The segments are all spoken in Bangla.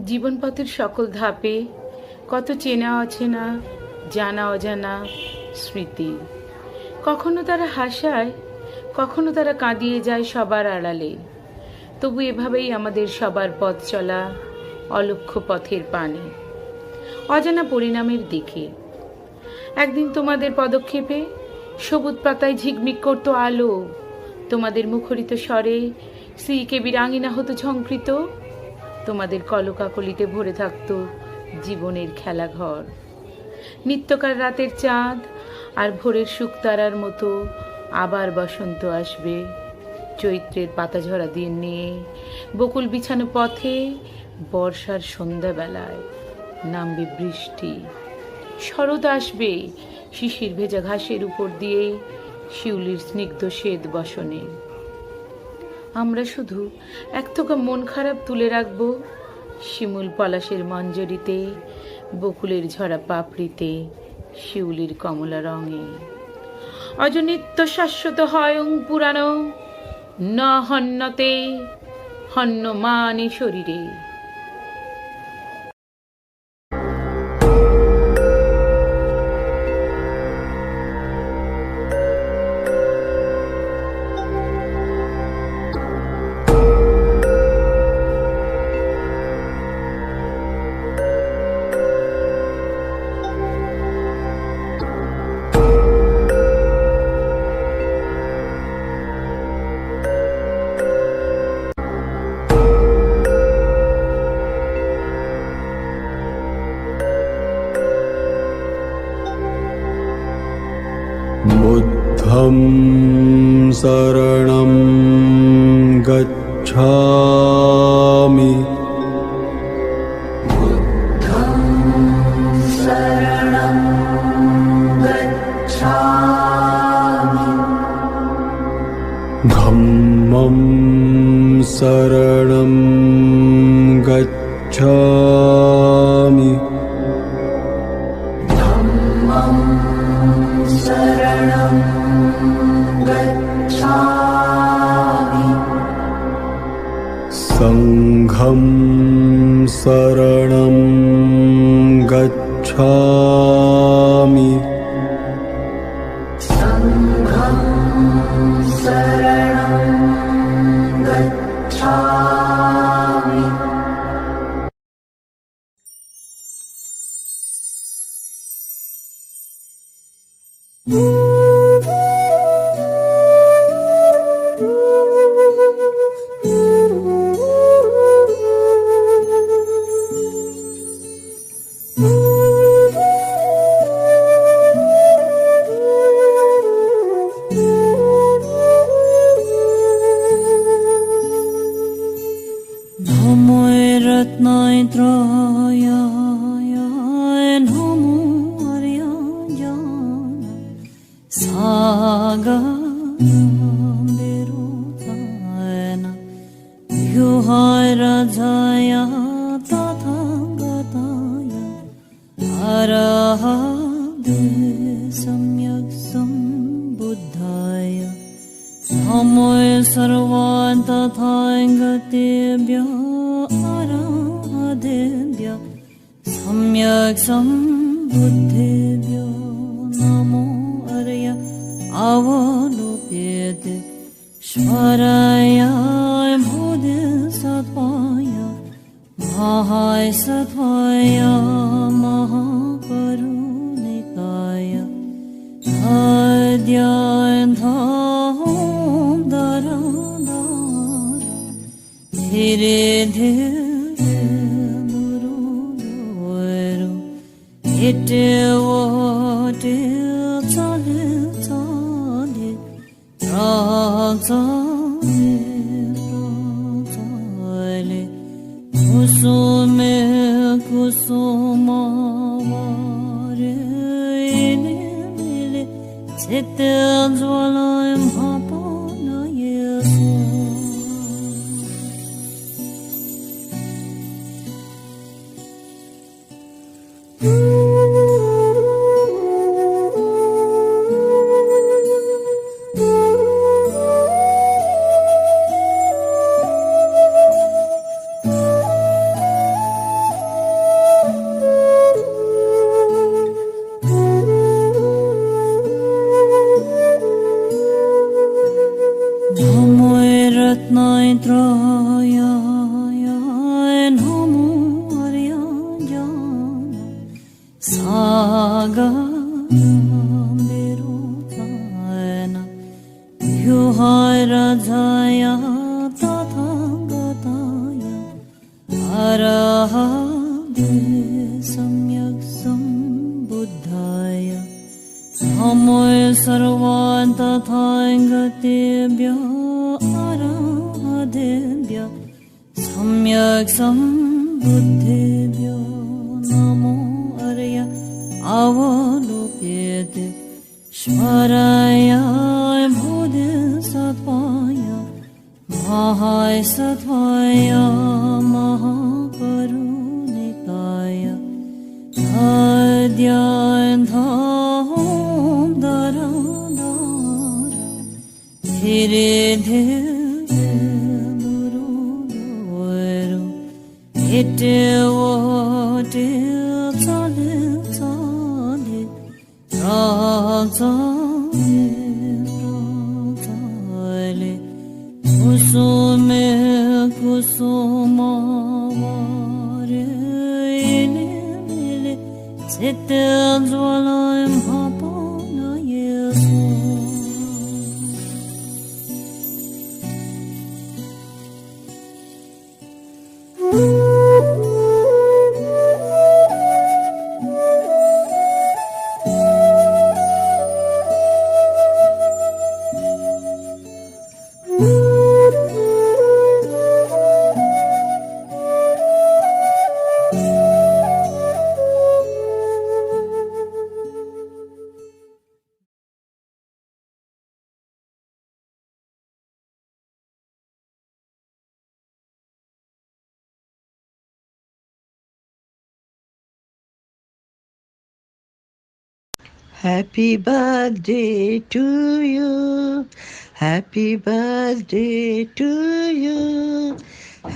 জীবন পথের সকল ধাপে কত চেনা অচেনা, জানা অজানা স্মৃতি। কখনো তারা হাসায়, কখনো তারা কাঁদিয়ে যায় সবার আড়ালে। তবু এভাবেই আমাদের সবার পথ চলা অলক্ষ্য পথের পানে, অজানা পরিণামের দিকে। একদিন তোমাদের পদক্ষেপে সবুজ পাতায় ঝিকমিক করতো আলো, তোমাদের মুখরিত স্বরে স্ত্রীকে বীরাঙ্গিনা হতো ঝংকৃত, তোমাদের কলকাকলিতে ভরে থাকতো জীবনের খেলাঘর। নিত্যকার রাতের চাঁদ আর ভোরের শুকতারার মতো আবার বসন্ত আসবে, চৈত্রের পাতাঝরা দিন নিয়ে বকুল বিছানো পথে বর্ষার সন্ধ্যাবেলায় নামবে বৃষ্টি। শরৎ আসবে শিশির ভেজা ঘাসের উপর দিয়ে শিউলির স্নিগ্ধ শ্বেত বসনে। আমরা শুধু এক থোকা মন খারাপ তুলে রাখবো শিমুল পলাশের মঞ্জরিতে, বকুলের ঝরা পাপড়িতে, শিউলির কমলা রঙে। অজনিত্য শাশ্বত হয় পুরানো, ন হন্যতে হন্য মানে শরীরে। बुद्धं शरणं गच्छामि। धम्मं शरणं गच्छामि। संघं शरणं गच्छामि। Derutsana Yuhairajaya Tathangataya Arahate Samyak Sambuddhaya Samoy Sarvan Tathangatebhya Arahadebhya Samyak Sambuddhebhyo Namo Arya Avalokete Shvaraya Bodhisattvaya Mahaisatvaya Mahakarunikaya Adhyayandham Dharadhara Dhire Dhire Guru Guru Ite Vote Tsale Tsale Ratsale Ratsale Kusume Kusumavare Ile Ile Sete Jvalayam Hapana Yesu. Happy birthday to you. Happy birthday to you.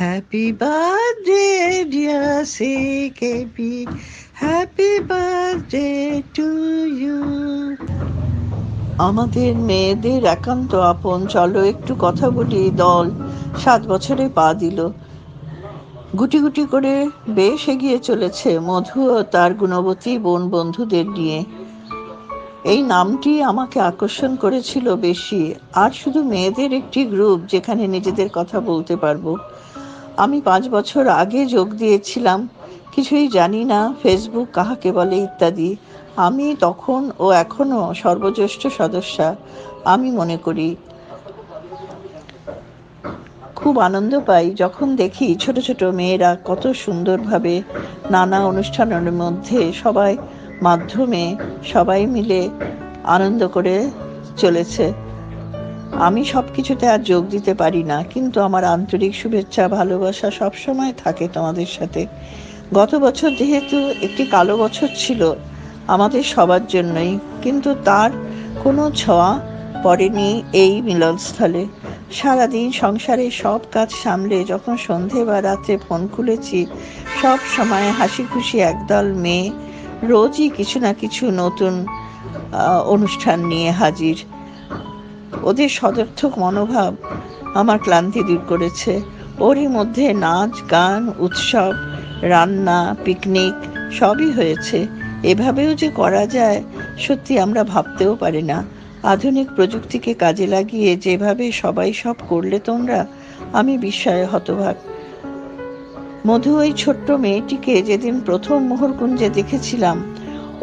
Happy birthday, dear CKP. Happy birthday to you. আমাদের মেয়েদের একান্ত আপন, চলো একটু কথা বলি দল 7 বছরে পা দিল। গুটি গুটি করে বেশ এগিয়ে চলেছে মধু ও তার গুণবতী বোন বন্ধুদের নিয়ে। এই নামটি আমাকে আকর্ষণ করেছিল বেশি, আর শুধু মেয়েদের একটি গ্রুপ যেখানে নিজেদের কথা বলতে পারবো। আমি 5 বছর আগে যোগ দিয়েছিলাম, কিছুই জানি না ফেসবুক কাহাকে বলে ইত্যাদি। আমি তখন ও এখনো সর্বজ্যেষ্ঠ সদস্যা। আমি মনে করি খুব আনন্দ পাই যখন দেখি ছোট ছোট মেয়েরা কত সুন্দরভাবে নানা অনুষ্ঠানের মধ্যে মাধ্যমে সবাই মিলে আনন্দ করে চলেছে। আমি সবকিছুতে আর যোগ দিতে পারি না, কিন্তু আমার আন্তরিক শুভেচ্ছা ভালোবাসা সবসময় থাকে তোমাদের সাথে। গত বছর যেহেতু একটি কালো বছর ছিল আমাদের সবার জন্যই, কিন্তু তার কোনো ছোঁয়া পড়েনি এই মিলনস্থলে। সারাদিন সংসারের সব কাজ সামলে যখন সন্ধে বা রাতে ফোন খুলেছি, সব সময় হাসি খুশি একদল মেয়ে রোজই কিছু না কিছু নতুন অনুষ্ঠান নিয়ে হাজির। ওদের সদর্থক মনোভাব আমার ক্লান্তি দূর করেছে। ওরই মধ্যে নাচ গান উৎসব রান্না পিকনিক সবই হয়েছে। এভাবেও যে করা যায় সত্যি আমরা ভাবতেও পারি না। আধুনিক প্রযুক্তিকে কাজে লাগিয়ে যেভাবে সবাই সব করলে তোমরা, আমি বিস্ময়ে হতবাক। মধু ওই ছোট্ট মেয়েটিকে যেদিন প্রথম মোহরকুঞ্জে দেখেছিলাম,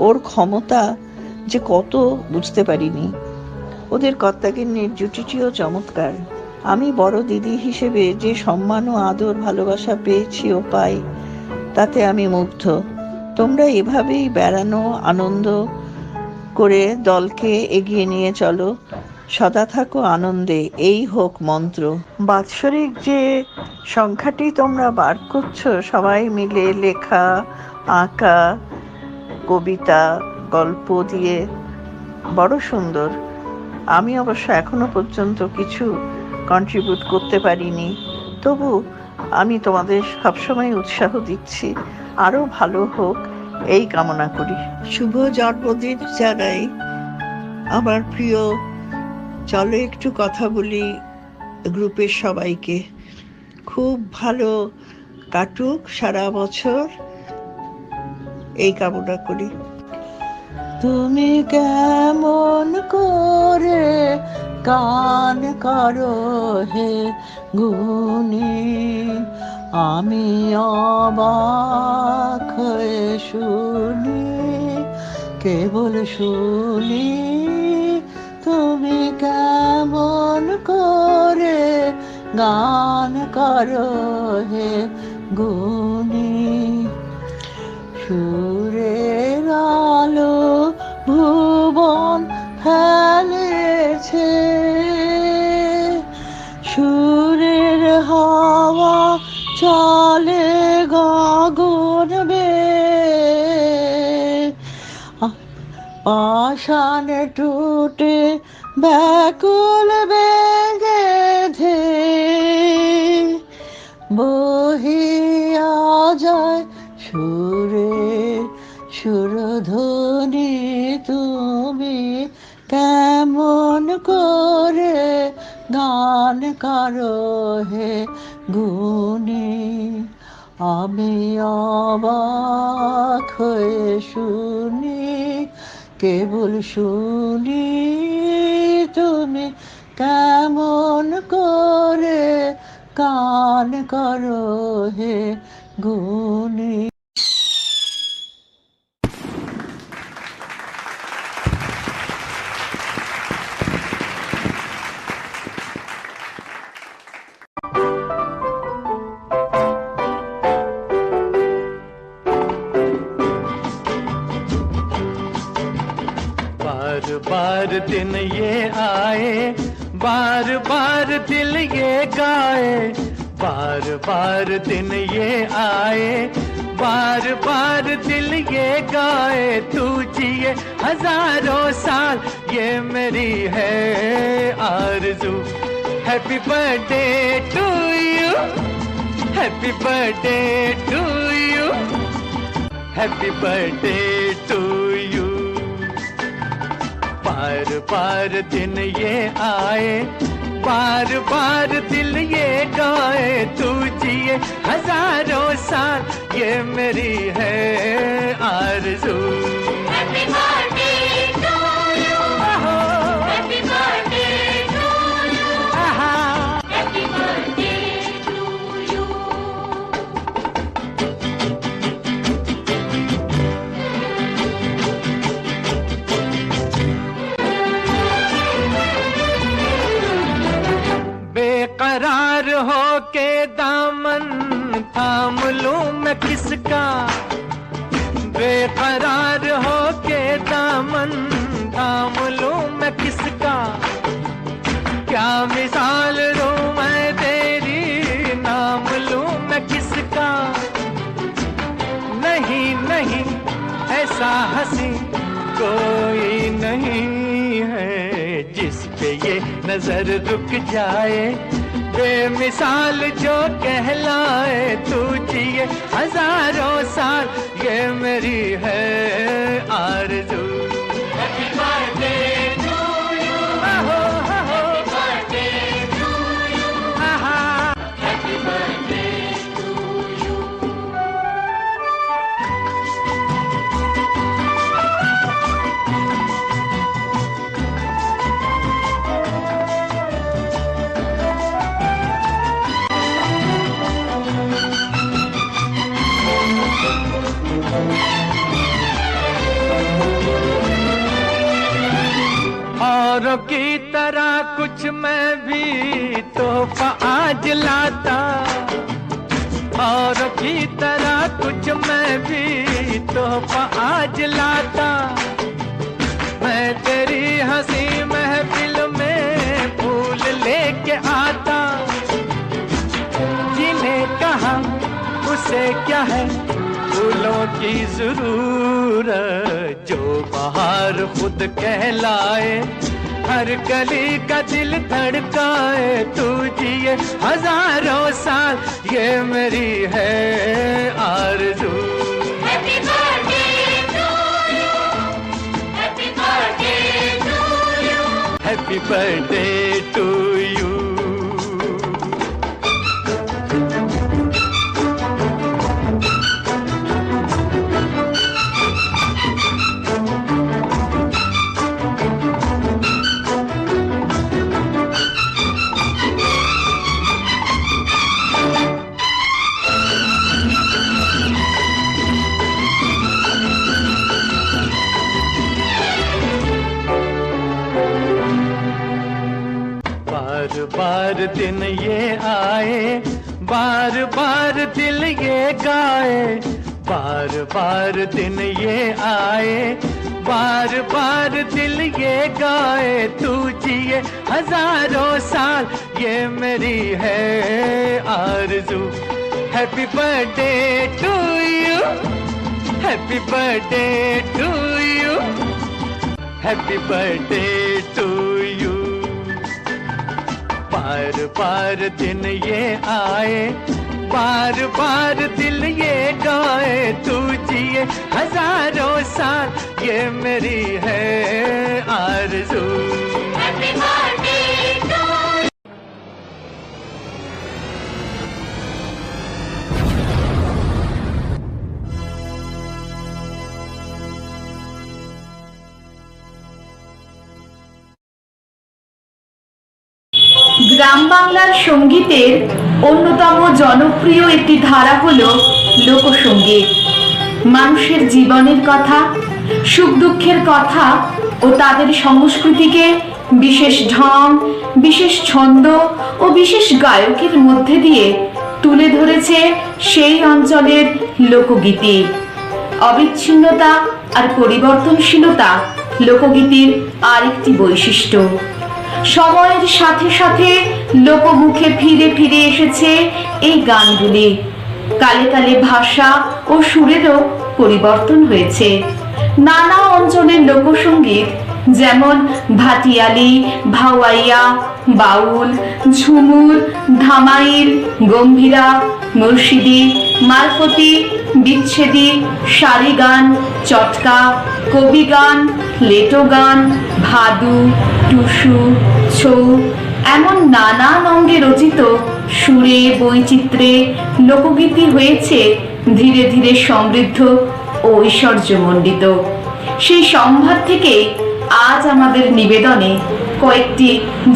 ওর ক্ষমতা যে কত বুঝতে পারিনি। ওদের কর্তাগিন্নির জুটিটিও চমৎকার। আমি বড় দিদি হিসেবে যে সম্মান ও আদর ভালোবাসা পেয়েছি ও পাই, তাতে আমি মুগ্ধ। তোমরা এভাবেই বেড়ানো আনন্দ করে দলকে এগিয়ে নিয়ে চলো। সদা থাকো আনন্দে, এই হোক মন্ত্র। বাৎসরিক যে সংখ্যাটি তোমরা বার করছো সবাই মিলে লেখা আঁকা কবিতা গল্প দিয়ে, বড় সুন্দর। আমি অবশ্য এখনো পর্যন্ত কিছু কন্ট্রিবিউট করতে পারিনি, তবু আমি তোমাদের সবসময় উৎসাহ দিচ্ছি, আরো ভালো হোক এই কামনা করি। শুভ জন্মদিন জানাই আমার প্রিয়। চলো একটু কথা বলি গ্রুপের সবাইকে। খুব ভালো কাটুক সারা বছর এই কামনা করি। তুমি কেমন করে গান করো হে গুণী, আমি অবাক হয়ে শুনি, কেবল শুনি। তুমি কেমন করে গান করো হে গুণী, সুরের আলো ভুবন ফেলেছে, সুরের হাওয়া চলে গগন বেয়ে, পাষাণে টুটে ব্যাকুল বেগেধে বহিয়া যায় সুরে সুরধ্বনি। তুমি কেমন করে গান করো হে গুণী, আমি অবাক হয়ে শুনি, কেবল শুনি। তুমি কেমন করে গান করো হে গুণী। बार बार दिन ये आए, बार बार दिल ये गाए, बार बार दिन ये आए, बार बार दिल ये गाए। तू जिए हजारों साल ये मेरी है आरज़ू। Happy birthday to you, happy birthday to you, happy birthday to you. बार बार दिन ये आए, बार बार दिल ये गाए। तू जिए हजारों साल ये मेरी है आरज़ू। Happy birthday to you. Happy birthday to you. Happy birthday to you. बेकरार हो के दामन थाम लूं मैं किसका, बेकरार हो के दामन थाम लूं मैं किसका। क्या मिसाल दूं मैं तेरी, नाम लूं मैं किसका। नहीं नहीं ऐसा हंसी कोई नहीं है जिस पे ये नजर रुक जाए। बेमिसाल जो कहलाए, तू जिए हजारों साल ये मेरी है आरज़ू। Happy birthday to you. Happy birthday to you. Happy birthday to you. औरों की तरह कुछ मैं भी तोहफा आज लाता, औरों की तरह कुछ मैं भी तोहफा आज लाता। मैं तेरी हंसी महफिल में फूल लेके आता। जिन्हें कहा उसे क्या है फूलों की जरूरत, जो बहार खुद कहलाए। हर गली का दिल धड़काए, तू जिए हजारों साल ये मेरी है आरज़ू। Happy birthday to you. Happy birthday to you. Happy birthday to you. दिल ये गाए, बार बार दिन ये आए, बार बार दिल ये गाए, तू जिए हजारों साल, ये मेरी है आरज़ू। Happy birthday to you, happy birthday to you, happy birthday to you. बार बार दिन ये आए, बार बार दिल ये गाए, तू जिए हजारों साल, ये मेरी है आरज़ू। Happy birthday to you. গ্রাম বাংলার সঙ্গীতের অন্যতম জনপ্রিয় একটি ধারা হলো লোকসঙ্গীত। মানুষের জীবনের কথা, সুখ দুঃখের কথা ও তাদের সংস্কৃতিকে বিশেষ ঢং, বিশেষ ছন্দ ও বিশেষ গায়কের মধ্যে দিয়ে তুলে ধরেছে সেই অঞ্চলের লোকগীতি। অবিচ্ছিন্নতা আর পরিবর্তনশীলতা লোকগীতির আরেকটি বৈশিষ্ট্য। সময়ের সাথে সাথে লোকমুখে ফিরে ফিরে এসেছে এই গানগুলি। কালে কালে ভাষা ও সুরেরও পরিবর্তন হয়েছে। নানা অঞ্চলের লোকসঙ্গীত যেমন ভাটিয়ালি, ভাওয়াইয়া, বাউল, ঝুমুর, ধামাইল, গম্ভীরা, মুর্শিদি, মারফতি, বিচ্ছেদি, সারি গান, চটকা, কবি গান, লেটো গান, ভাদু, টুসু, ছৌ এমন নানান অঙ্গে রচিত সুরে বৈচিত্র্যে লোকগীতি হয়েছে ধীরে ধীরে সমৃদ্ধ ও ঐশ্বর্যমণ্ডিত। সেই সম্ভার থেকে আজ আমাদের নিবেদনে কয়েকটি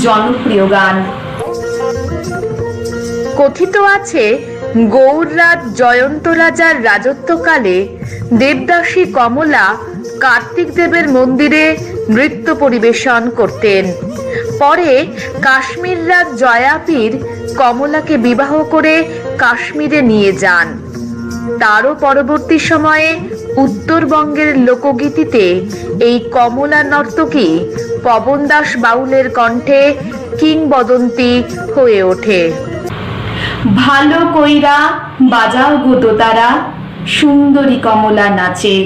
জনপ্রিয় গান। কথিত আছে গৌড়রাজ জয়ন্ত রাজার রাজত্বকালে দেবদাসী কমলা কার্তিক দেবের মন্দিরে নৃত্য পরিবেশন করতেন। পরে কাশ্মীর রাজ জয়াপীর কমলাকে বিবাহ করে কাশ্মীরে নিয়ে যান। তারও পরবর্তী সময়ে উত্তরবঙ্গের লোকগীতিতে এই কমলা নর্তকী পবন দাস বাউলের কণ্ঠে কিংবদন্তি হয়ে ওঠে। ভালো কইরা বাজাও গো দোতারা, সুন্দরী কমলা নাচে।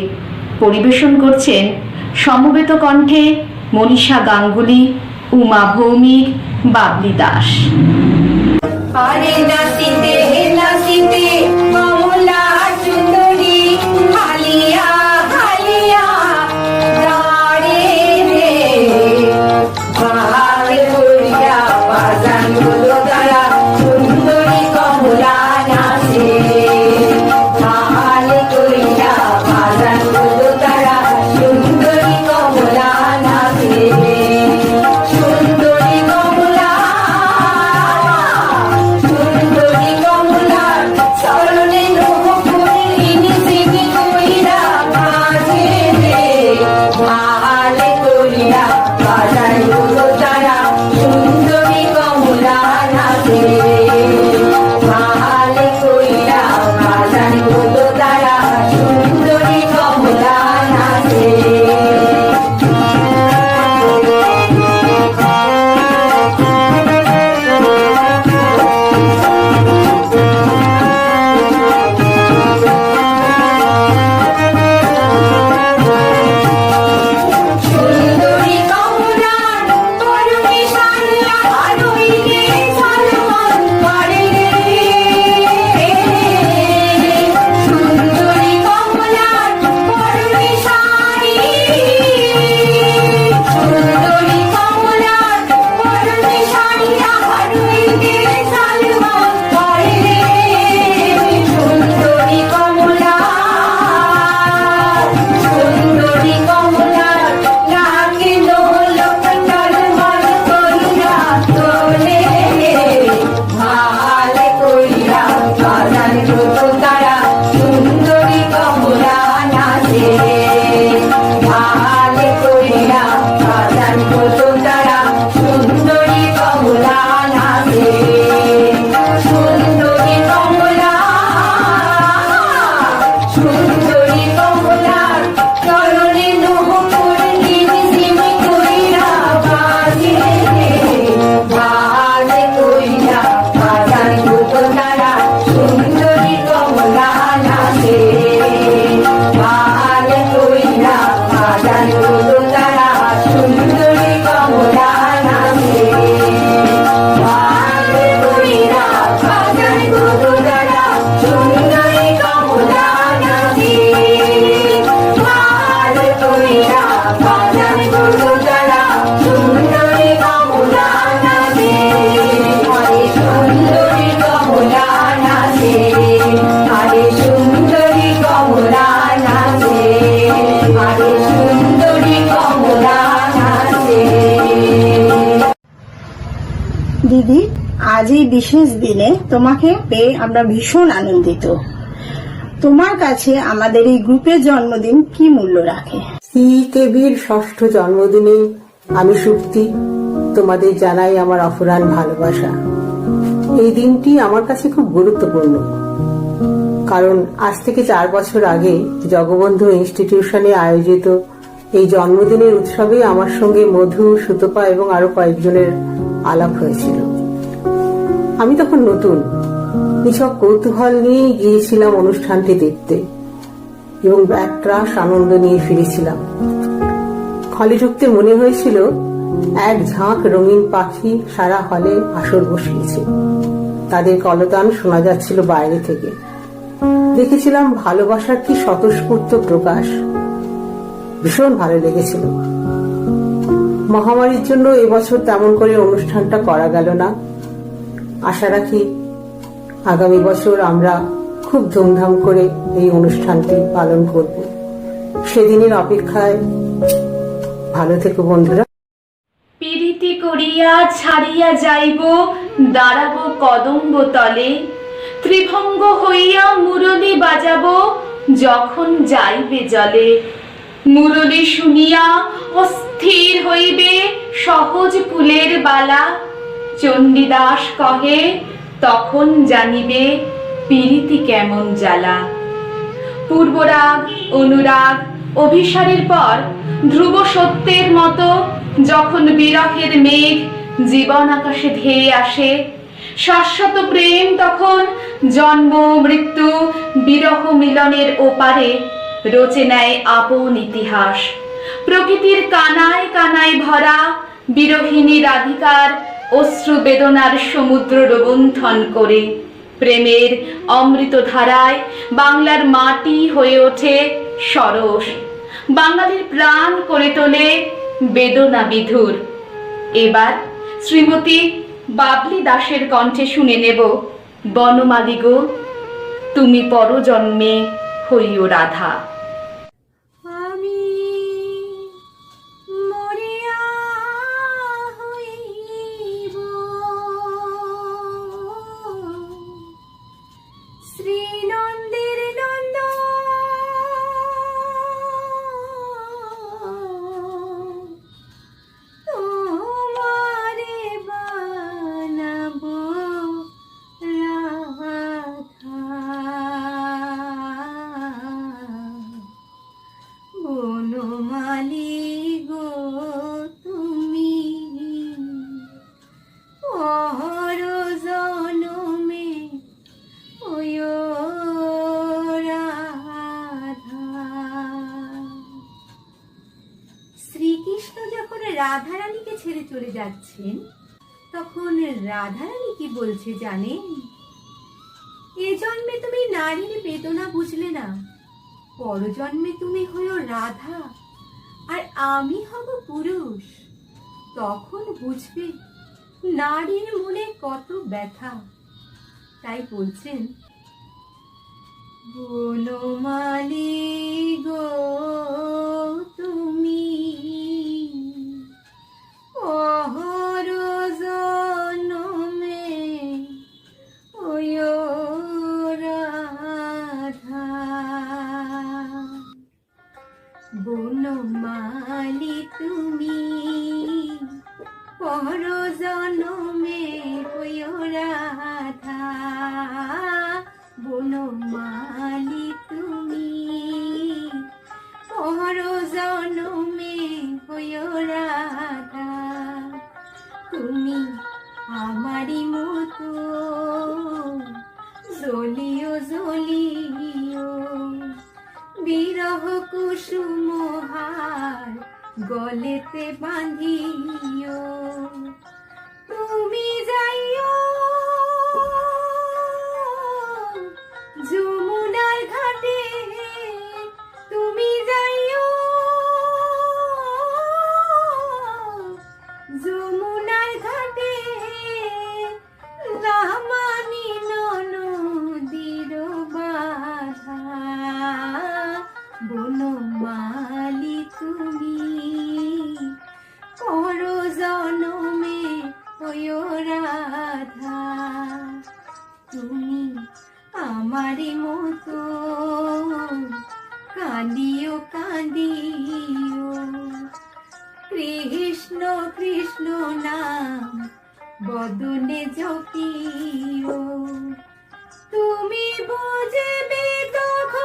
পরিবেশন করছেন সমবেত কণ্ঠে মনীষা গাঙ্গুলি, উমা ভৌমিক, বাবলি দাস। আরে নাচিতে নাচিতে কমলা সুন্দরী হালিয়া হালিয়া দাঁড়ে রে, ভাগ করিয়া বাজান গুলো দ্বারা সুন্দরী কমলা নাচে। ভাগ করিয়া বাজান গুলো দ্বারা সুন্দরী কমলা নাচে। সুন্দরী কমলা, সুন্দরী কমলা আজ এই বিশেষ দিনে তোমাকে পেয়ে আমরা ভীষণ আনন্দিত। তোমার কাছে আমাদের এই গ্রুপের জন্মদিন কি মূল্য রাখে? কেবির ৬ষ্ঠ জন্মদিনে আমি সুপ্তি তোমাদের জানাই আমার অফুরান ভালোবাসা। এই দিনটি আমার কাছে খুব গুরুত্বপূর্ণ, কারণ আজ থেকে 4 বছর আগে জগবন্ধু ইনস্টিটিউশনে আয়োজিত এই জন্মদিনের উৎসবে আমার সঙ্গে মধু, সুতপা এবং আরো কয়েকজনের আলাপ হয়েছিল। আমি তখন নতুন, নিছক কৌতূহল নিয়েই গিয়েছিলাম অনুষ্ঠানটি দেখতে এবং একরাশ আনন্দ নিয়ে ফিরেছিলাম। হলে ঢুকতে মনে হয়েছিল এক ঝাঁক রঙিন পাখি সারা হলে আসর বসিয়েছে। তাদের কলতান শোনা যাচ্ছিল বাইরে থেকে। দেখেছিলাম ভালোবাসার কি স্বতঃস্ফূর্ত প্রকাশ। ভীষণ ভালো লেগেছিল। মহামারীর জন্য এবছর তেমন করে অনুষ্ঠানটা করা গেল না। আশা রাখি আগামী বছর আমরা খুব ধুমধাম করে এই অনুষ্ঠানটি পালন করব। সেদিনের অপেক্ষায় ভালো থেকো বন্ধুরা। প্রীতি করিয়া ছাড়িয়া যাইব, দাঁড়াব কদম্ব তলে, ত্রিভঙ্গ হইয়া মুরলি বাজাব, যখন যাইবে জলে। মুরলি শুনিয়া অস্থির হইবে সহজ কুলের বালা, চণ্ডীদাস কহে তখন জানিবে প্রীতি কেমন জ্বালা। পূর্বরাগ, অনুরাগ, অভিসারের পর ধ্রুব সত্যের মতো যখন বিরহের মেঘ জীবন আকাশে ধেয়ে আসে, শাশ্বত প্রেম তখন জন্ম মৃত্যু বিরহ মিলনের ওপারে রচে নেয় আপন ইতিহাস। প্রকৃতির কানায় কানায় ভরা বিরহিনী রাধিকার অশ্রু বেদনার সমুদ্র রোবন্থন করে প্রেমের অমৃত ধারায় বাংলার মাটি হয়ে ওঠে সরস, বাঙালির প্রাণ করে তোলে বেদনা বিধুর। এবার শ্রীমতী বাবলি দাসের কণ্ঠে শুনে নেব বনমালী গো তুমি পরজন্মে হইও রাধা। আমি মরিয়া হইব শ্রীনন্দের নন্দ তোমারে বানাবো রাধা। বনমালী গো তুমি পর জনমে ওয়ো রাধা। শ্রীকৃষ্ণ যখন রাধারানীকে ছেড়ে চলে যাচ্ছেন তখন রাধারানী কি বলছে জানেন? এ জন্মে তুমি নারীর বেদনা বুঝলে না, পরজন্মে তুমি হইও রাধা আর আমি হব পুরুষ। তখন বুঝবে নারীর মনে কত ব্যথা। তাই বলছেন বনমালী গো তুমি পর জনমে ওয়ো রাধা। বনমালী তুমি পর জনমে হইও রাধা। বনমালী তুমি পর জনমে হইও রাধা। তুমি আমারি মতো জ্বলিও জ্বলিও বিরহ কুসুম হার গলেতে বাঁধিও। তুমি যাইও যমুনার ঘাটে, তুমি যাইও যমুনার ঘাটে, নামানি নদীর বাধা। বনমালী তুমি পর জনমে হইও রাধা। কৃষ্ণ নাম বদনে জপিও তুমি বুঝবে তখন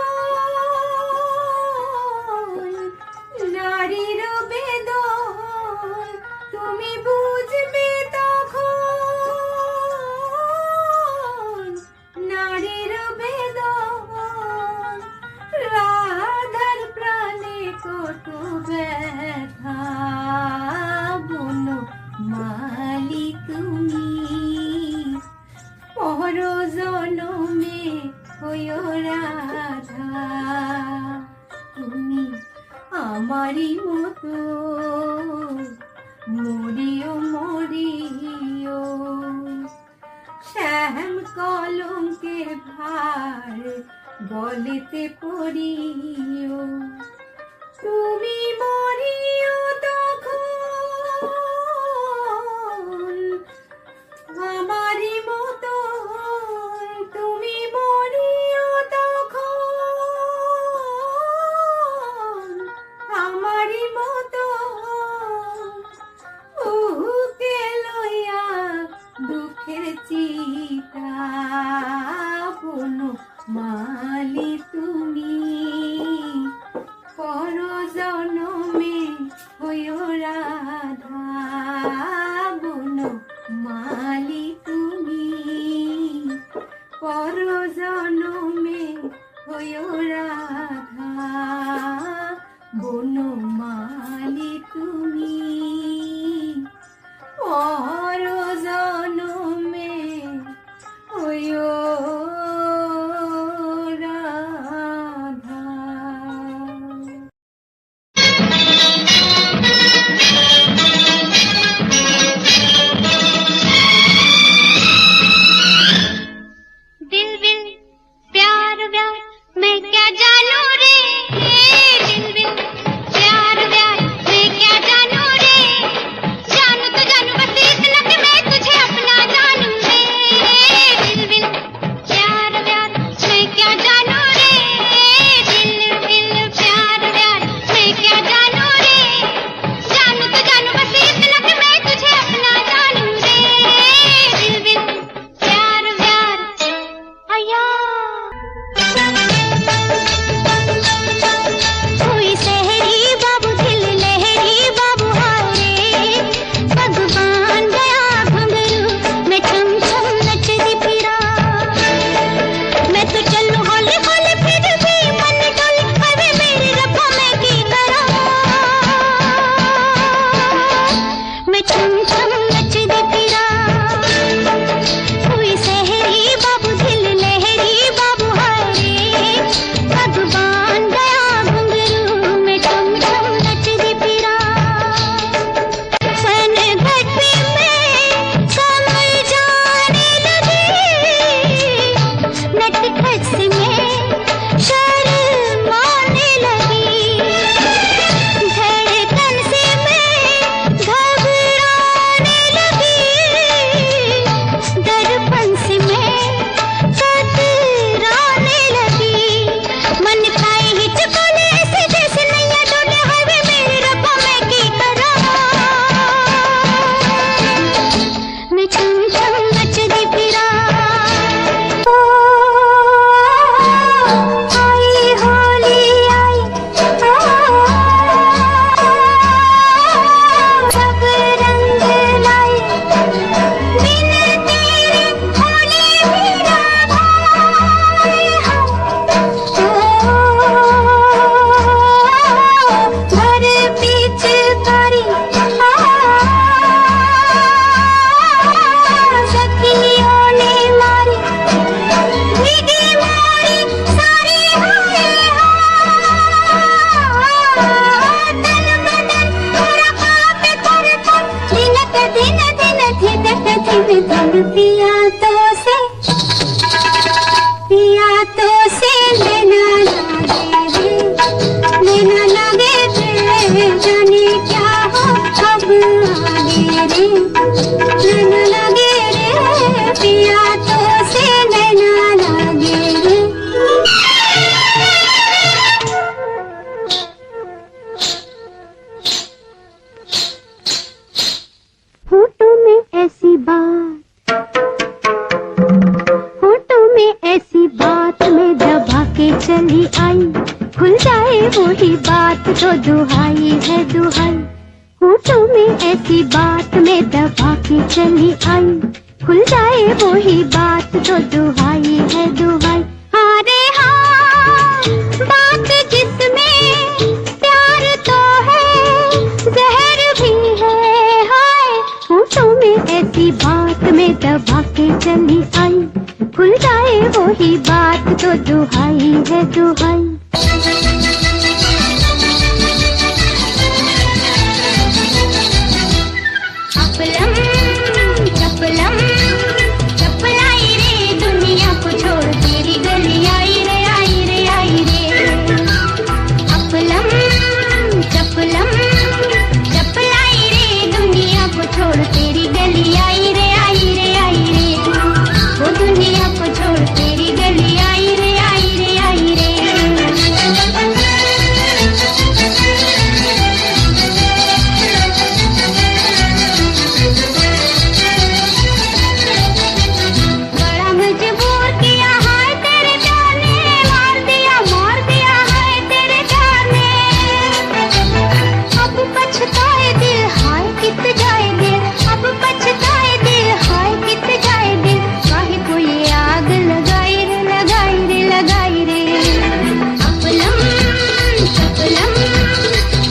নারীর বেদন তুমি বুঝবে তখন নারীর বেদন রাধার প্রাণে কত ব্যথা বলো মালি তুমি পর জনমে হইও রাধা তুমি আমারই মতো মরিও মরিও শ্যাম কলঙ্কের ভার গলেতে পড়িও তুমি মরিও তখন আমারই মতো তুমি মরিও তখন আমারই মতো উহুকে লইয়া দুঃখের চিতা বলো মালি তুমি পর জনমে হইও রাধা বলো মালি তুমি পর জনমে হইও রাধা বলো মালি তুমি পর জনমে হইও রাধা। दिल बिन प्यार व्यार मैं क्या जानू रे दिल बिन प्यार चली आई, खुल जाए वही बात तो दुहाई है दुहाई, होठों में ऐसी बात मैं दबा के चली आई, खुल जाए वही बात तो दुहाई है दुहाई। अरे हाँ, बात जिसमें प्यार तो है, जहर भी है, हाय होठों में ऐसी बात मैं दबा के चली आई, खुल जाए वही बात तो दुहाई है दुहाई। चपलम चपलम चपलाई रे, दुनिया को छोड़ तेरी गली आई रे आई रे आई रे। चपलम चपलम चपलाई रे, दुनिया को छोड़ तेरी गली आई रे आई रे आई रे, वो दुनिया को छोड़ तेरी गली आई रे आई रे आई रे। बड़ा मजबूर किया है तेरे प्यार ने, मार दिया है तेरे प्यार ने, अब पछताए दिल हाय कित जाए दिल, अब पछताए दिल हाय कित जाए दिल, काहे को ये आग लगाई रे लगाई रे लगाई रे। चपलम चपलम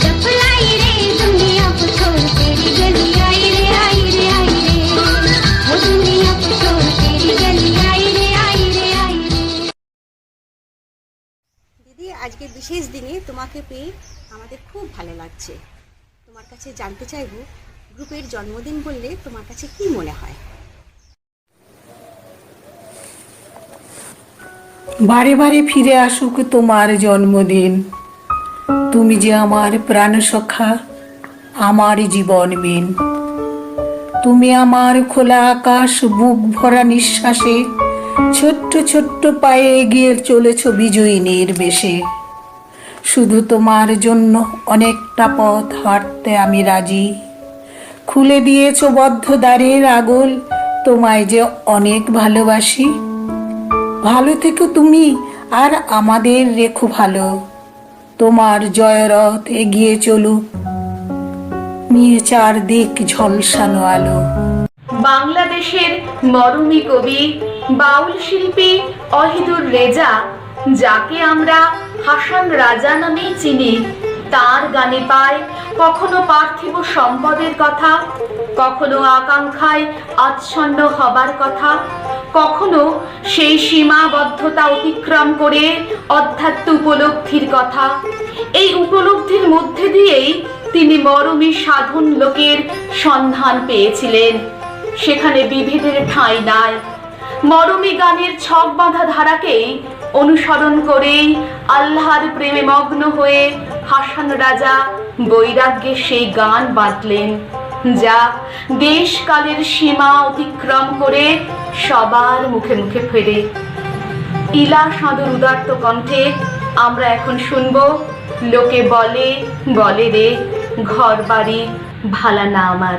चपलाई रे, दुनिया को छोड़ तेरी गली आई रे आई रे आई रे, वो दुनिया को छोड़ तेरी गली आई रे आई रे आई रे। দিদি, আজকে বিশেষ দিনে তোমাকে পেয়ে আমাদের খুব ভালো লাগছে। তোমার কাছে জানতে চাইবো, গ্রুপের জন্মদিন বললে তোমার কাছে কি মনে হয়? বারে বারে ফিরে আসুক তোমার জন্মদিন, তুমি যে আমার প্রাণ সখা, আমার জীবন বিন, তুমি আমার খোলা আকাশ, বুক ভরা নিঃশ্বাসে ছোট্ট ছোট্ট পায়ে এগিয়ে চলেছ বিজয়িনীর বেশে। শুধু তোমার জন্য অনেকটা পথ হাঁটতে আমি রাজি, খুলে দিয়েছ বদ্ধ দ্বারের আগল, তোমায় যে অনেক ভালোবাসি। ভালো থেকো তুমি আর আমাদের রেখো ভালো, তোমার জয়রথ এগিয়ে চলুক নিয়ে চারদিক ঝলসানো আলো। বাংলাদেশের মরমী কবি বাউল শিল্পী অহিদুর রেজা, যাকে আমরা হাসান রাজা নামেই চিনি, তার গানে পায় কখনো পার্থিব সম্পদের কথা, কখনো আকাঙ্ক্ষায় আচ্ছন্ন হবার কথা, কখনো সেই সীমাবদ্ধতা অতিক্রম করে অধ্যাত্ম উপলব্ধির কথা। এই উপলব্ধির মধ্যে দিয়েই তিনি মরমী সাধন লোকের সন্ধান পেয়েছিলেন, সেখানে বিভেদের ঠাঁই নাই। মরমী গানের ছক বাঁধা ধারাকেই অনুসরণ করেই আল্লাহর প্রেমে মগ্ন হয়ে হাসান রাজা বৈরাগ্যের সেই গান বাঁধলেন, যা দেশকালের সীমা অতিক্রম করে সবার মুখে মুখে ফেরে। ইলা সাঁদুর উদাত্ত কণ্ঠে আমরা এখন শুনবো লোকে বলে বলে রে, ঘর বাড়ি ভালা না আমার।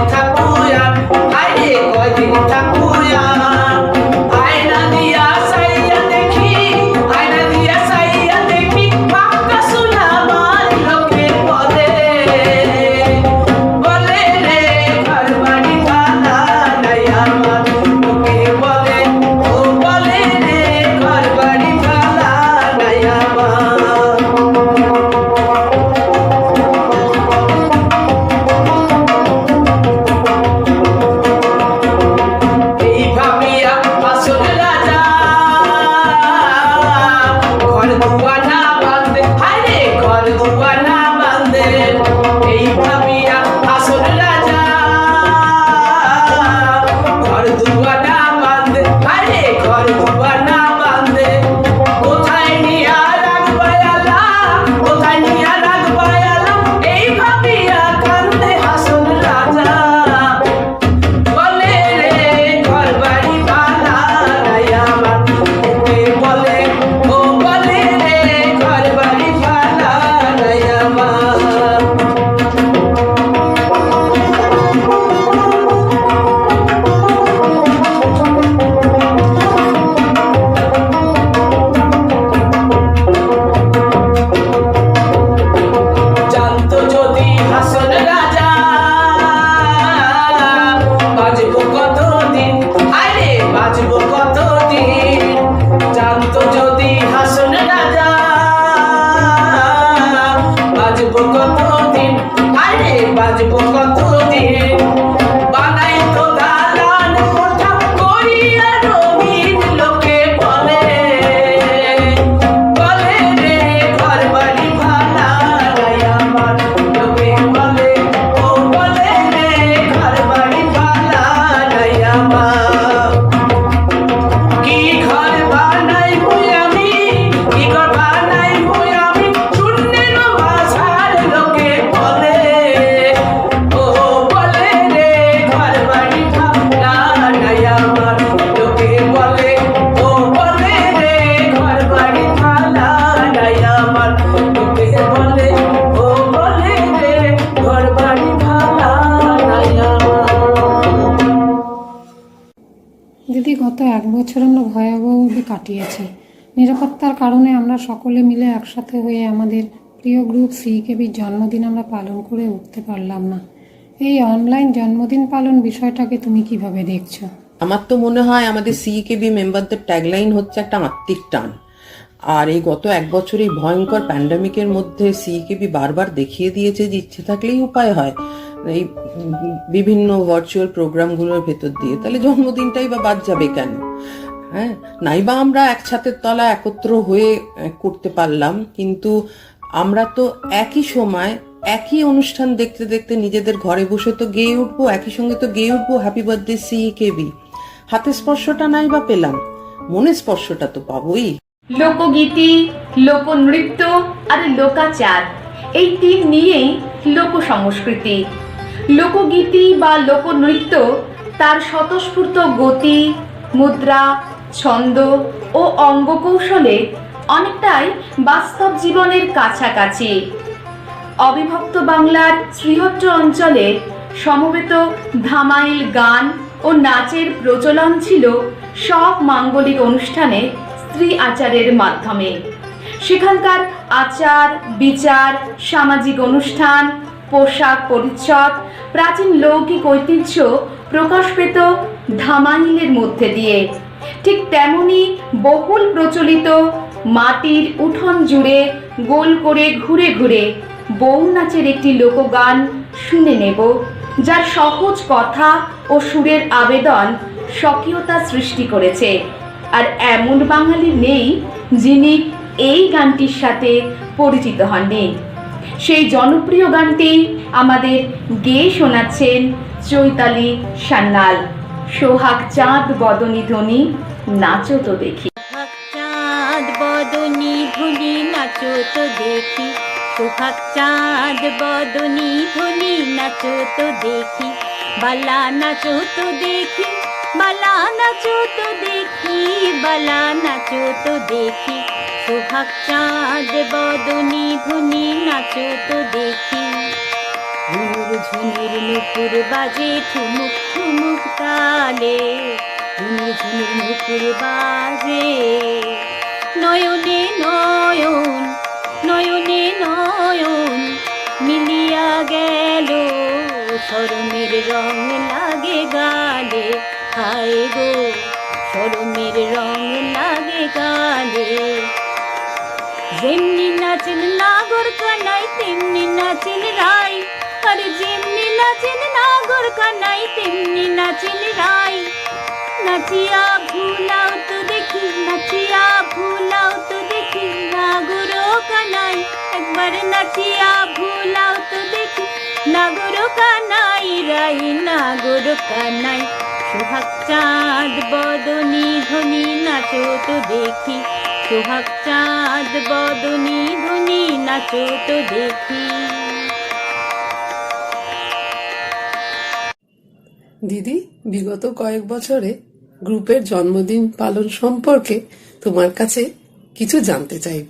Hallelujah. দিদি, গত 1 বছর আমরা ভয়াবহভাবে কাটিয়েছি। নিরাপত্তার কারণে আমরা সকলে মিলে একসাথে হয়ে আমাদের প্রিয় গ্রুপ সিকেবির জন্মদিন আমরা পালন করে উঠতে পারলাম না। এই অনলাইন জন্মদিন পালন বিষয়টাকে তুমি কিভাবে দেখছো? আমার তো মনে হয় আমাদের সিকেবি মেম্বারদের ট্যাগলাইন হচ্ছে একটা আত্মিক টান। আর এই গত 1 বছর এই ভয়ঙ্কর প্যান্ডামিকের মধ্যে সিকেবি বারবার দেখিয়ে দিয়েছে যে ইচ্ছে থাকলেই উপায় হয় এই বিভিন্ন ভার্চুয়াল প্রোগ্রামগুলোর ভেতর দিয়ে। তাহলে জন্মদিনটাই বা বাদ যাবে কেন? হ্যাঁ, নাইবা আমরা এক ছাদের তলায় একত্র হয়ে করতে পারলাম, কিন্তু আমরা তো একই সময় একই অনুষ্ঠান দেখতে দেখতে নিজেদের ঘরে বসে তো গেয়ে উঠবো, একই সঙ্গে তো গেয়ে উঠবো হ্যাপি বার্থডে সিকেবি। হাতে স্পর্শটা নাই বা পেলাম, মনে স্পর্শটা তো পাবোই। লোকগীতি, লোকনৃত্য আর লোকাচার, এই 3 নিয়েই লোক সংস্কৃতি। লোকগীতি বা লোকনৃত্য তার স্বতঃস্ফূর্ত গতি, মুদ্রা, ছন্দ ও অঙ্গকৌশলে অনেকটাই বাস্তব জীবনের কাছাকাছি। অবিভক্ত বাংলার শ্রীহট্ট অঞ্চলে সমবেত ধামাইল গান ও নাচের প্রচলন ছিল সব মাঙ্গলিক অনুষ্ঠানে স্ত্রী আচারের মাধ্যমে। সেখানকার আচার বিচার, সামাজিক অনুষ্ঠান, পোশাক পরিচ্ছদ, প্রাচীন লৌকিক ঐতিহ্য প্রকাশ পেত ধামাইলের মধ্যে দিয়ে। ঠিক তেমনি বহুল প্রচলিত মাটির উঠোন জুড়ে গোল করে ঘুরে ঘুরে বউ নাচের একটি লোকগান শুনে নেব, যার সহজ কথা ও সুরের আবেদন স্বকীয়তা সৃষ্টি করেছে। আর এমন বাঙালি নেই যিনি এই গানটির সাথে পরিচিত হননি। সেই জনপ্রিয় গানটি আমাদের গেয়ে শোনাচ্ছেন চৈতালি সান্যাল। সোহাগ চাঁদ বদনী ধ্বনি, নাচো তো দেখি। চাঁদ বদনী ধ্বনি, নাচো তো দেখি। সোহাগ চাঁদ বদনী ধ্বনি, নাচো তো দেখি। বালা নাচো তো দেখি, বালা নাচো তো দেখি, বালা নাচো তো দেখি। সোহাগ চাঁদ বদনী ধ্বনি, নাচো তো দেখি। ঝুনুর ঝুনুর নুপুর বাজে ঠুমুক ঠুমুক তালে, ঝুনুর ঝুনুর নুপুর বাজে। নয়নে নয়ন, নয়নে নয়ন মিলিয়া গেল, শরমের রং লাগে গালে। হায় গো, শরমের রং লাগে গালে। যেমনি নাচেন নাগর কানাই, তেমনি নাচেন রাই। আরে যেমনি নাচেন নাগর কানাই, তেমনি নাচেন রাই। নাচিয়া ভুলাও তো দেখি, নাচিয়া ভুলাও তো দেখি, নাগর কানাই। একবার নাচিয়া ভুলাও তো দেখি, নাগর কানাই রাই, নাগর কানাই। সোহাগ চাঁদ বদনী ধ্বনি, নাচো তো দেখি। সোহাগ চাঁদ বদনী ধ্বনি, নাচো তো দেখি। দিদি, বিগত কয়েক বছরে গ্রুপের জন্মদিন পালন সম্পর্কে তোমার কাছে কিছু জানতে চাইব।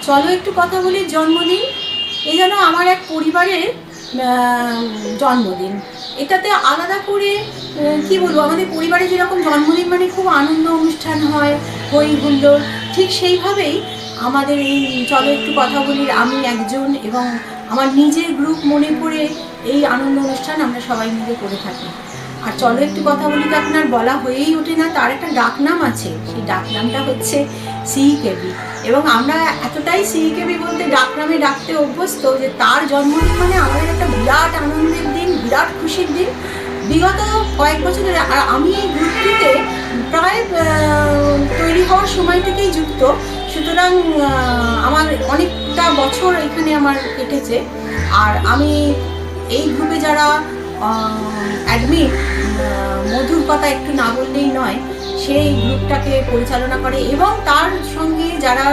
চলো একটু কথা বলি জন্মদিন। এই যেন আমার এক পরিবারের জন্মদিন। এটাতে আলাদা করে কি বলবো, আমাদের পরিবারে যেরকম জন্মদিন মানে খুব আনন্দ অনুষ্ঠান হয়, হই হুল্লোড়, ঠিক সেইভাবেই আমাদের এই চলো একটু কথা বলি আমি একজন এবং আমার নিজের গ্রুপ মনে করে এই আনন্দ অনুষ্ঠান আমরা সবাই মিলে করে থাকি। আর চলো একটু কথা বলি তো আপনার বলা হয়েই ওঠে না, তার একটা ডাকনাম আছে। সেই ডাকনামটা হচ্ছে সিকেবি, এবং আমরা এতটাই সিকেবি বলতে ডাকনামে ডাকতে অভ্যস্ত যে তার জন্মদিন মানে আমাদের একটা বিরাট আনন্দের দিন, বিরাট খুশির দিন। বিগত কয়েক বছর ধরে, আর আমি এই গ্রুপটিতে প্রায় তৈরি হওয়ার সময় থেকেই যুক্ত, সুতরাং আমার অনেকটা বছর এখানে আমার কেটেছে। আর আমি এই গ্রুপে যারা অ্যাডমিন, মধুর কথা একটু না বললেই নয়, সেই গ্রুপটাকে পরিচালনা করে এবং তার সঙ্গে যারা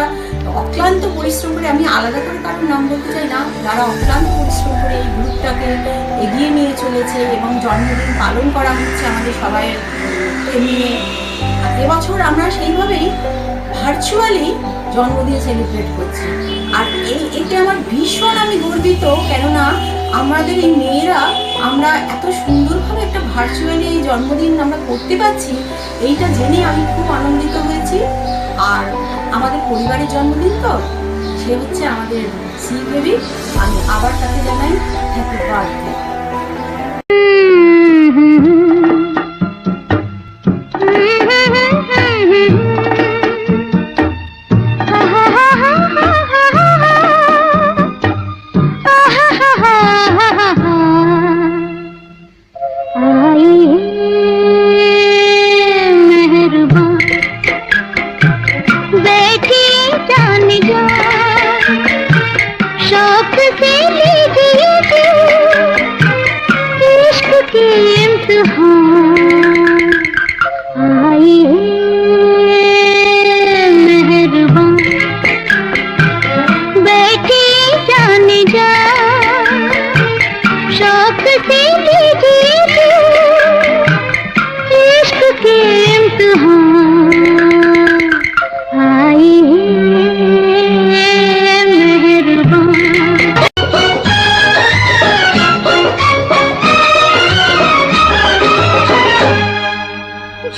অক্লান্ত পরিশ্রম করে, আমি আলাদা করে কারোর নাম বলতে চাই না, যারা অক্লান্ত পরিশ্রম করে এই গ্রুপটাকে এগিয়ে নিয়ে চলেছে এবং জন্মদিন পালন করা হচ্ছে আমাদের সবাই নিয়ে। এবছর আমরা সেইভাবেই ভার্চুয়ালি জন্মদিন সেলিব্রেট করছি। আর এতে আমার ভীষণ আমি গর্বিত, কেননা আমাদের এই মেয়েরা আমরা এত সুন্দরভাবে একটা ভার্চুয়ালি জন্মদিন আমরা করতে পারছি, এইটা জেনে আমি খুব আনন্দিত হয়েছি। আর আমাদের পরিবারের জন্মদিন তো, সে হচ্ছে আমাদের সি বেবি। আমি আবার তাকে জানাই হ্যাপি বার্থডে।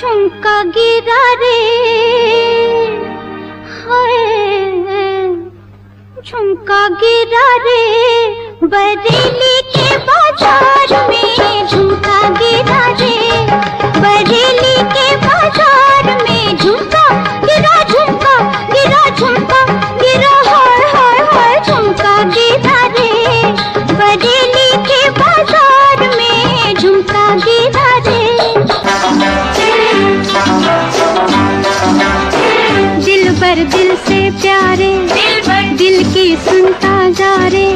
झुमका गिरा रे हाय, झुमका गिरा रे बरेली के बाजार में, झुमका गिरा रे बरेली के बाजार में, झुमका गिरा झुमका गिरा हाय हाय हाय, झुमका गिरा रे बरेली के बाजार में, झुमका गिरा रे। दिल भर दिल से प्यारे, दिल की सुनता जा रे,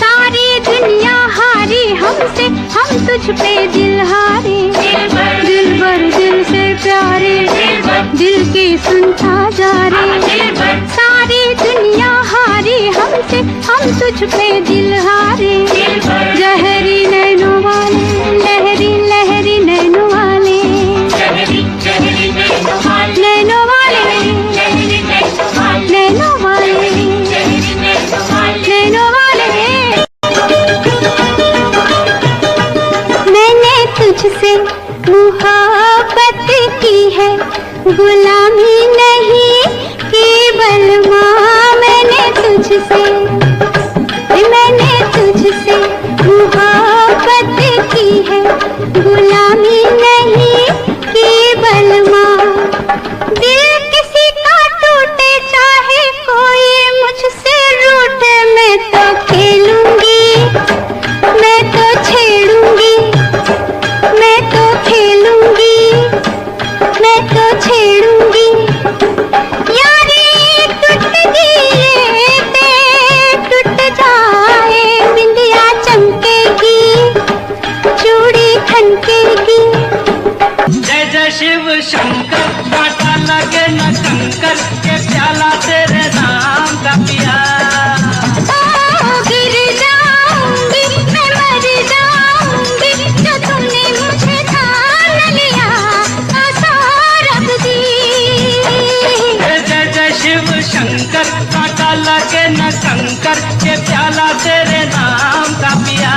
सारी दुनिया हारी हमसे, हम तुझ पे दिल हारे। दिल भर दिल से प्यारे, दिल की सुनता जा रे, सारी दुनिया हारी हमसे, हम तुझ पे दिल हारे। जहरी नैनों वाले, लहरी लहरी नैनों वाले, नैनों वाले, नैनों वाले, नैनों वाले। मैंने तुझसे मोहब्बत की है, गुलामी नहीं केवल माँ। मैंने तुझसे मोहब्बत की है, गुलामी नहीं केवल माँ। दिल किसी का टूटे चाहे कोई मुझसे रूठे, मैं तो खेलूंगी, मैं तो छेड़ूंगी, मैं तो खेलूंगी, मैं तो छेड़ूंगी। यारी टूट गई टूट जाए, बिंदिया चमकेगी, चूड़ी खनकेगी। जय जय शिव शंकर, कांटा लगे न कंकर, के प्याला तेरे नाम का पिया। गिर जाऊंगी मैं, मर जाऊंगी, जो तुमने मुझे ठान लिया आसारब दी। जय जय शिव शंकर, कांटा लगे न कंकर, के प्याला तेरे नाम का पिया।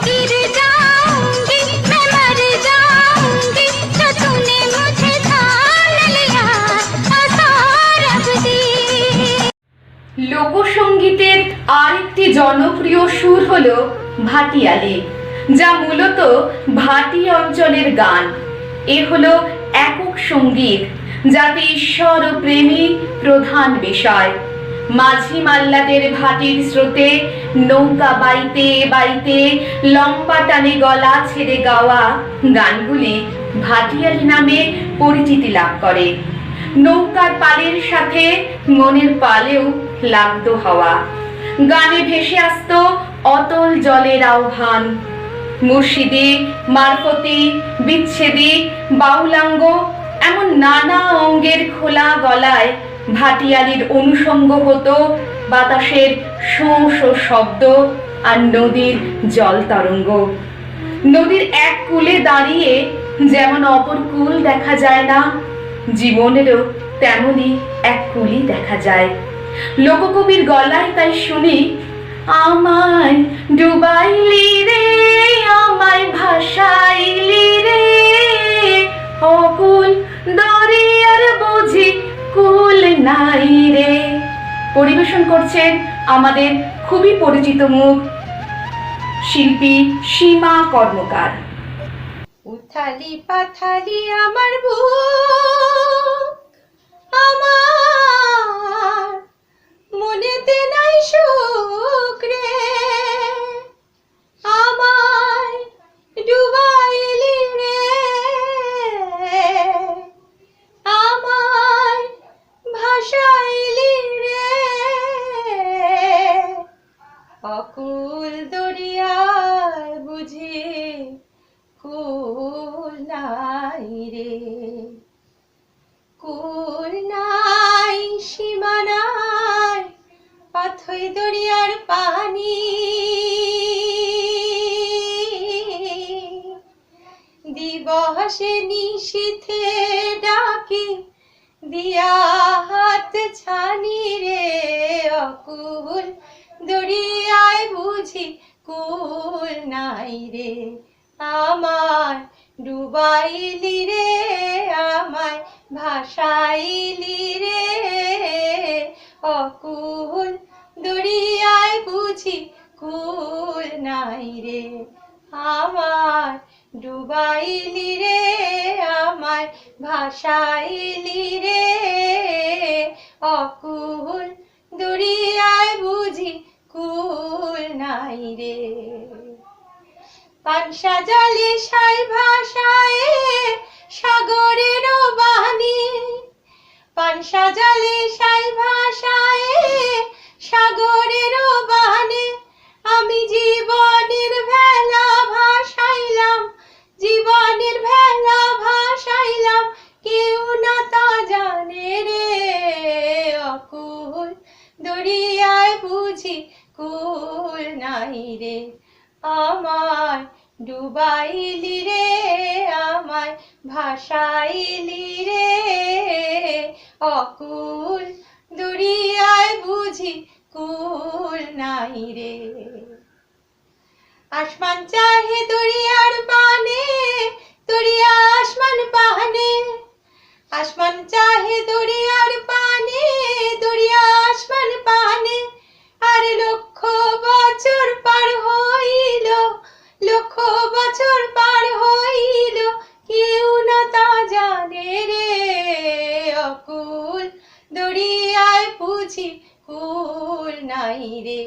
गिर जाऊंगी मैं, मर जाऊंगी, जो तुमने मुझे ठान लिया आसारब दी। লোকসঙ্গীতের আরেকটি জনপ্রিয় সুর হলো ভাটিয়ালি, যা মূলত ভাটি অঞ্চলের গান। এ হলো একক সঙ্গীত, যাতে ঈশ্বর ও প্রেমী প্রধান বিষয়। মাঝি মাল্লাদের ভাটির স্রোতে নৌকা বাইতে বাইতে লম্বা টানে গলা ছেড়ে গাওয়া গানগুলি ভাটিয়ালি নামে পরিচিতি লাভ করে। নৌকার পালের সাথে মনের পালেও লাগতো হওয়া। গানে ভেসে আসতো অতল জলের আহ্বান। মুর্শিদি, মারফতি, বিচ্ছেদি, বাউলাঙ্গ এমন নানা অঙ্গের খোলা গলায় ভাটিয়ালির অনুষঙ্গ হতো বাতাসের শোঁ শোঁ শব্দ আর নদীর জল তরঙ্গ। নদীর এক কূলে দাঁড়িয়ে যেমন অপর কূল দেখা যায় না, জীবনেরও তেমনি এক কূলই দেখা যায়। লোককবির গলায় তাই শুনি, আমায় ডুবাইলি রে আমায় ভাষা করছেন আমাদের খুবই পরিচিত মুখ শিল্পী সীমা কর্মকার। উথালি পাথালি আমার বুক, আমার মনেতে নাই সুখ রে, আমায় ডুবাইলি রে, আমায় ভাসাইলি রে, অকুল দরিয়ায় বুঝি কুল নাই রে, কুল নাই সীমা নাই অথই দরিয়ার পানি, দিবসে নিশীথে ডাকি দিয়া হাত ছানি রে, অকুল দরিয়ায় বুঝি কুল নাই রে, আমায় ডুবাইলি রে, আমায় ভাসাইলি রে, অকুল দরিয়ায় বুঝি কুল নাই রে, আমায় ডুবাইলি রে, আমায় ভাসাইলি রে, অকুল দরিয়ায় বুঝি কুল নাই রে। পানসা জলে সাই ভাষায় সাগরের বাণী, পানসা জলে সাই ভাষায় সাগরের বাণী, আমি জীবনের ভেলা ভাসাইলাম, জীবনের ভেলা ভাসাইলাম, কেউ না তা জানে রে, অকুল দরিয়ায় বুঝি কুল নাই রে, আমায় ডুবাইলি রে, আমায় ভাসাইলি রে, অকুল দরিয়ায় বুঝি কুল নাই রে। আসমান চাহে দরিয়ার পানে, দরিয়া আসমান পানে, আসমান চাহে দরিয়ার পানে, দরিয়া আসমান পানে, আর লক্ষ বছর পার হইল, লক্ষ বছর পার হইল, কেউ না তা জানে রে, অকুল দরিয়ায় বুঝি কুল নাই রে,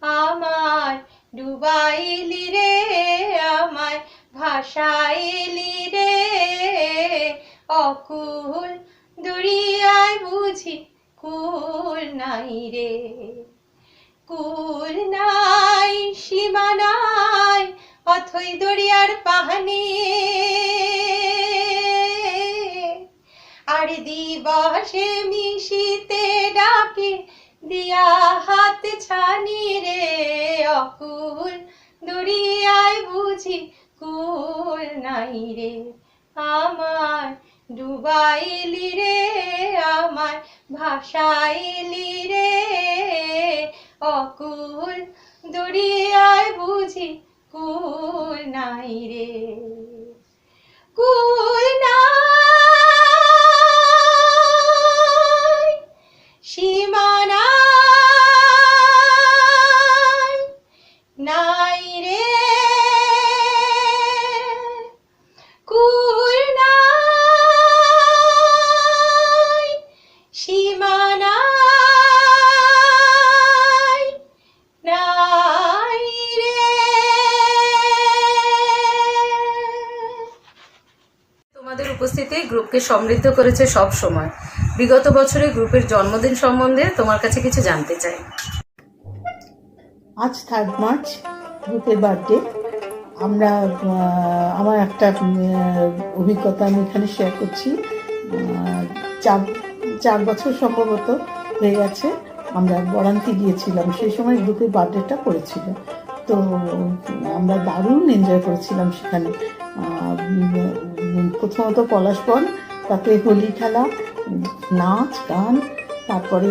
আমায় ডুবাইলি রে, আমায় ভাসাইলি রে, অকুল দরিয়ায় বুঝি কুল নাই রে, কুল নাই সীমা নাই অথই দরিয়ার পানি, আর দিবসে মিশিতে ডাকে দিয়া হাত ছানি রে, অকুল দরিয়ায় বুঝি কুল নাই রে, আমায় ডুবাইলি রে, আমায় ভাসাইলি রে, অকুল দরিয়ায় বুঝি কুল নাই রে, কুল নাই সীমা নাই, নাই রে, কুল নাই সীমা নাই, নাই রে। তোমাদের উপস্থিতি গ্রুপকে সমৃদ্ধ করেছে সব সময়। বিগত বছরে গ্রুপের জন্মদিন সম্বন্ধে তোমার কাছে কিছু জানতে চাই। আজ 3 মার্চ গ্রুপের বার্থডে। আমরা আমার একটা অভিজ্ঞতা আমি এখানে শেয়ার করছি। 4 বছর সম্ভবত হয়ে গেছে আমরা বরান্তি গিয়েছিলাম, সেই সময় গ্রুপের বার্থডেটা পড়েছিল। তো আমরা দারুণ এনজয় করেছিলাম সেখানে। প্রথমত পলাশবন, তাতে হোলি খেলা, নাচ গান, তারপরে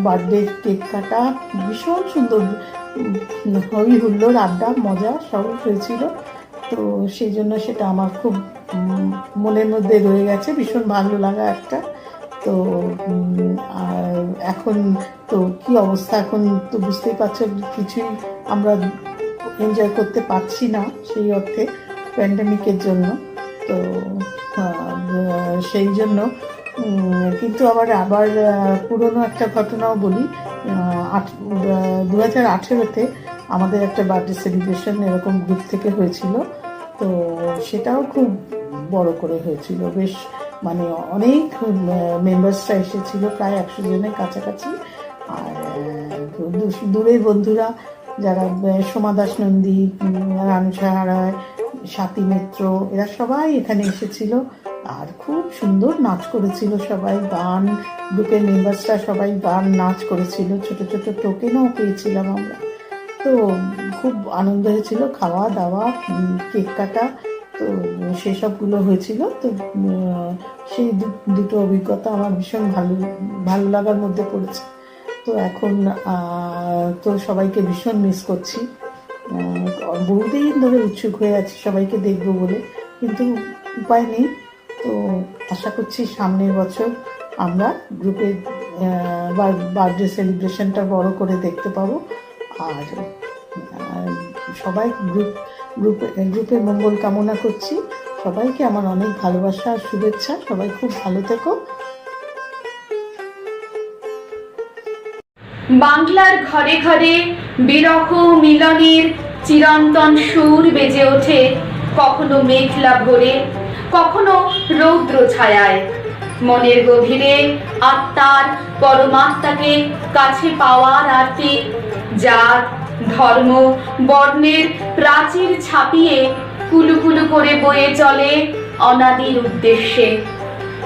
বার্থডে কেক কাটা, ভীষণ সুন্দর হই হুল্লোড় আড্ডা মজা সব হয়েছিল। তো সেই জন্য সেটা আমার খুব মনের মধ্যে রয়ে গেছে, ভীষণ ভালো লাগা একটা। তো আর এখন তো কি অবস্থা, এখন তো বুঝতেই পারছো কিছুই আমরা এনজয় করতে পারছি না সেই অর্থে প্যান্ডেমিকের জন্য। তো সেই জন্য কিন্তু আবার পুরনো একটা ঘটনাও বলি। 2018-তে আমাদের একটা বার্থডে সেলিব্রেশন এরকম গ্রুপ থেকে হয়েছিল। তো সেটাও খুব বড় করে হয়েছিল, বেশ মানে অনেক মেম্বার্সরা এসেছিল, প্রায় 100 জনের কাছাকাছি। আর দূরের বন্ধুরা যারা সোমা দাস নন্দী, রানু সাহারায়, স্বাতী মিত্র, এরা সবাই এখানে এসেছিল আর খুব সুন্দর নাচ করেছিল সবাই। গান গ্রুপের মেম্বার্সরা সবাই গান নাচ করেছিল, ছোট ছোট টোকেনও পেয়েছিলাম আমরা। তো খুব আনন্দ হয়েছিল, খাওয়া দাওয়া, কেক কাটা, তো সেসবগুলো হয়েছিল। তো সেই দুটো অভিজ্ঞতা আমার ভীষণ ভালো লাগার মধ্যে পড়েছে। তো এখন তো সবাইকে ভীষণ মিস করছি, বহুদিন ধরে উৎসুক হয়ে আছি সবাইকে দেখবো বলে, কিন্তু উপায় নেই। তো আশা করছি সামনের বছর আমরা গ্রুপের বার্থডে সেলিব্রেশনটা বড় করে দেখতে পাবো। আর সবাই গ্রুপের মঙ্গল কামনা করছি। সবাইকে আমার অনেক ভালোবাসা আর শুভেচ্ছা। সবাই খুব ভালো থেকো। বাংলার ঘরে ঘরে বিরহ মিলনের চিরন্তন সুর বেজে ওঠে, কখনো মেঘলা ভোরে, কখনো রৌদ্র ছায়ায়। মনের গভীরে আত্মার পরমাত্মাকে কাছে পাওয়ার আরতি, জাত ধর্ম বর্ণের প্রাচীর ছাপিয়ে কুলু কুলু করে বয়ে চলে অনাদির উদ্দেশ্যে।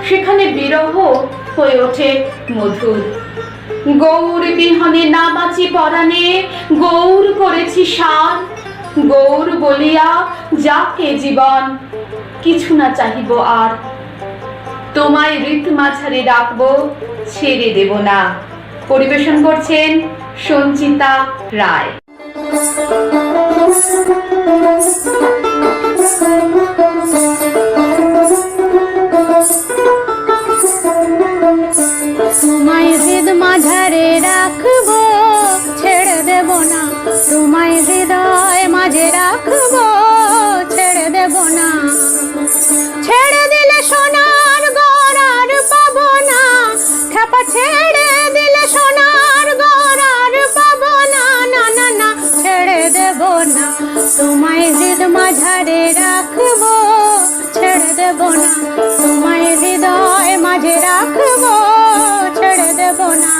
সেখানে বিরহ হয়ে ওঠে মধুর। গৌর বিহনে না বাঁচি পরাণে, গৌর করেছি সার, গৌর বলিয়া যাকে জীবন, কিছু না চাহিব আর। তোমায় হৃদ মাঝারে রাখবো, ছেড়ে দেব না। পরিবেশন করছেন সঞ্চিতা রায়। তোমায় হৃদ মাঝারে রাখবো, ছেড়ে দেব না। তোমায় হৃদয় মাঝে রাখবো, ছেড়ে দেব না। ছেড়ে দিলে সোনার গড়ার পাবো না, খেপা ছেড়ে দিলে সোনার গড়ার পাবো না। না না না, ছেড়ে দেব না। তোমায় হৃদ মাঝারে রাখবো, ছেড়ে দেব না। তোমায় হৃদয় মাঝে রাখবো, ছেড়ে দেব না।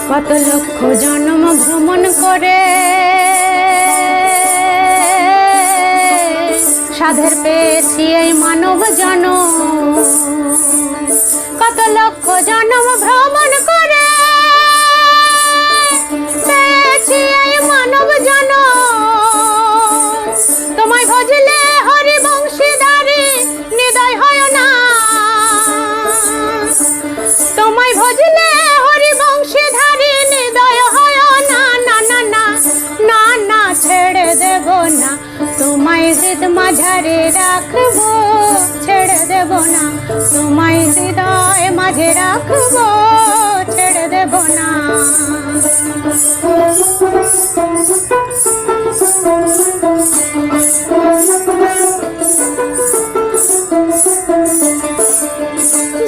কত লক্ষ জন্ম ভ্রমণ করে সাধের পেয়েছি এই মানব জনম। কত লক্ষ জন্ম ভ্রমণ করে পেয়েছি এই মানব জনম। তোমায় ভজলে হরি বংশীধারী নিদয় হয় না। তোমায় ভজলে হরি বংশীধারী নিদয় হয় না। না না না না না, ছেড়ে দেব না। তোমায় হৃদ মাঝারে রাখবো, ছেড়ে দেব না। তোমায় হৃদয় মাঝে রাখবো, ছেড়ে দেব না।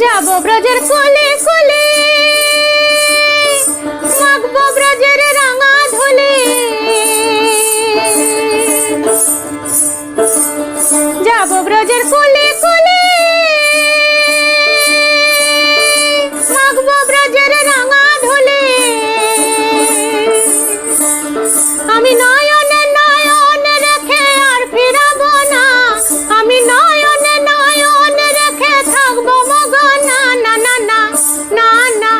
যাব ব্রজের কোলে কোলে, মাখবো ব্রজের রাঙা ধুলি। যাব ব্রজের কোলে কোলে, মাখবো ব্রজের রাঙা ধুলি। আমি নয়নে নয়নে রেখে আর ফিরাবো না। আমি নয়নে নয়নে রেখে থাকবো মগন। না না না না না না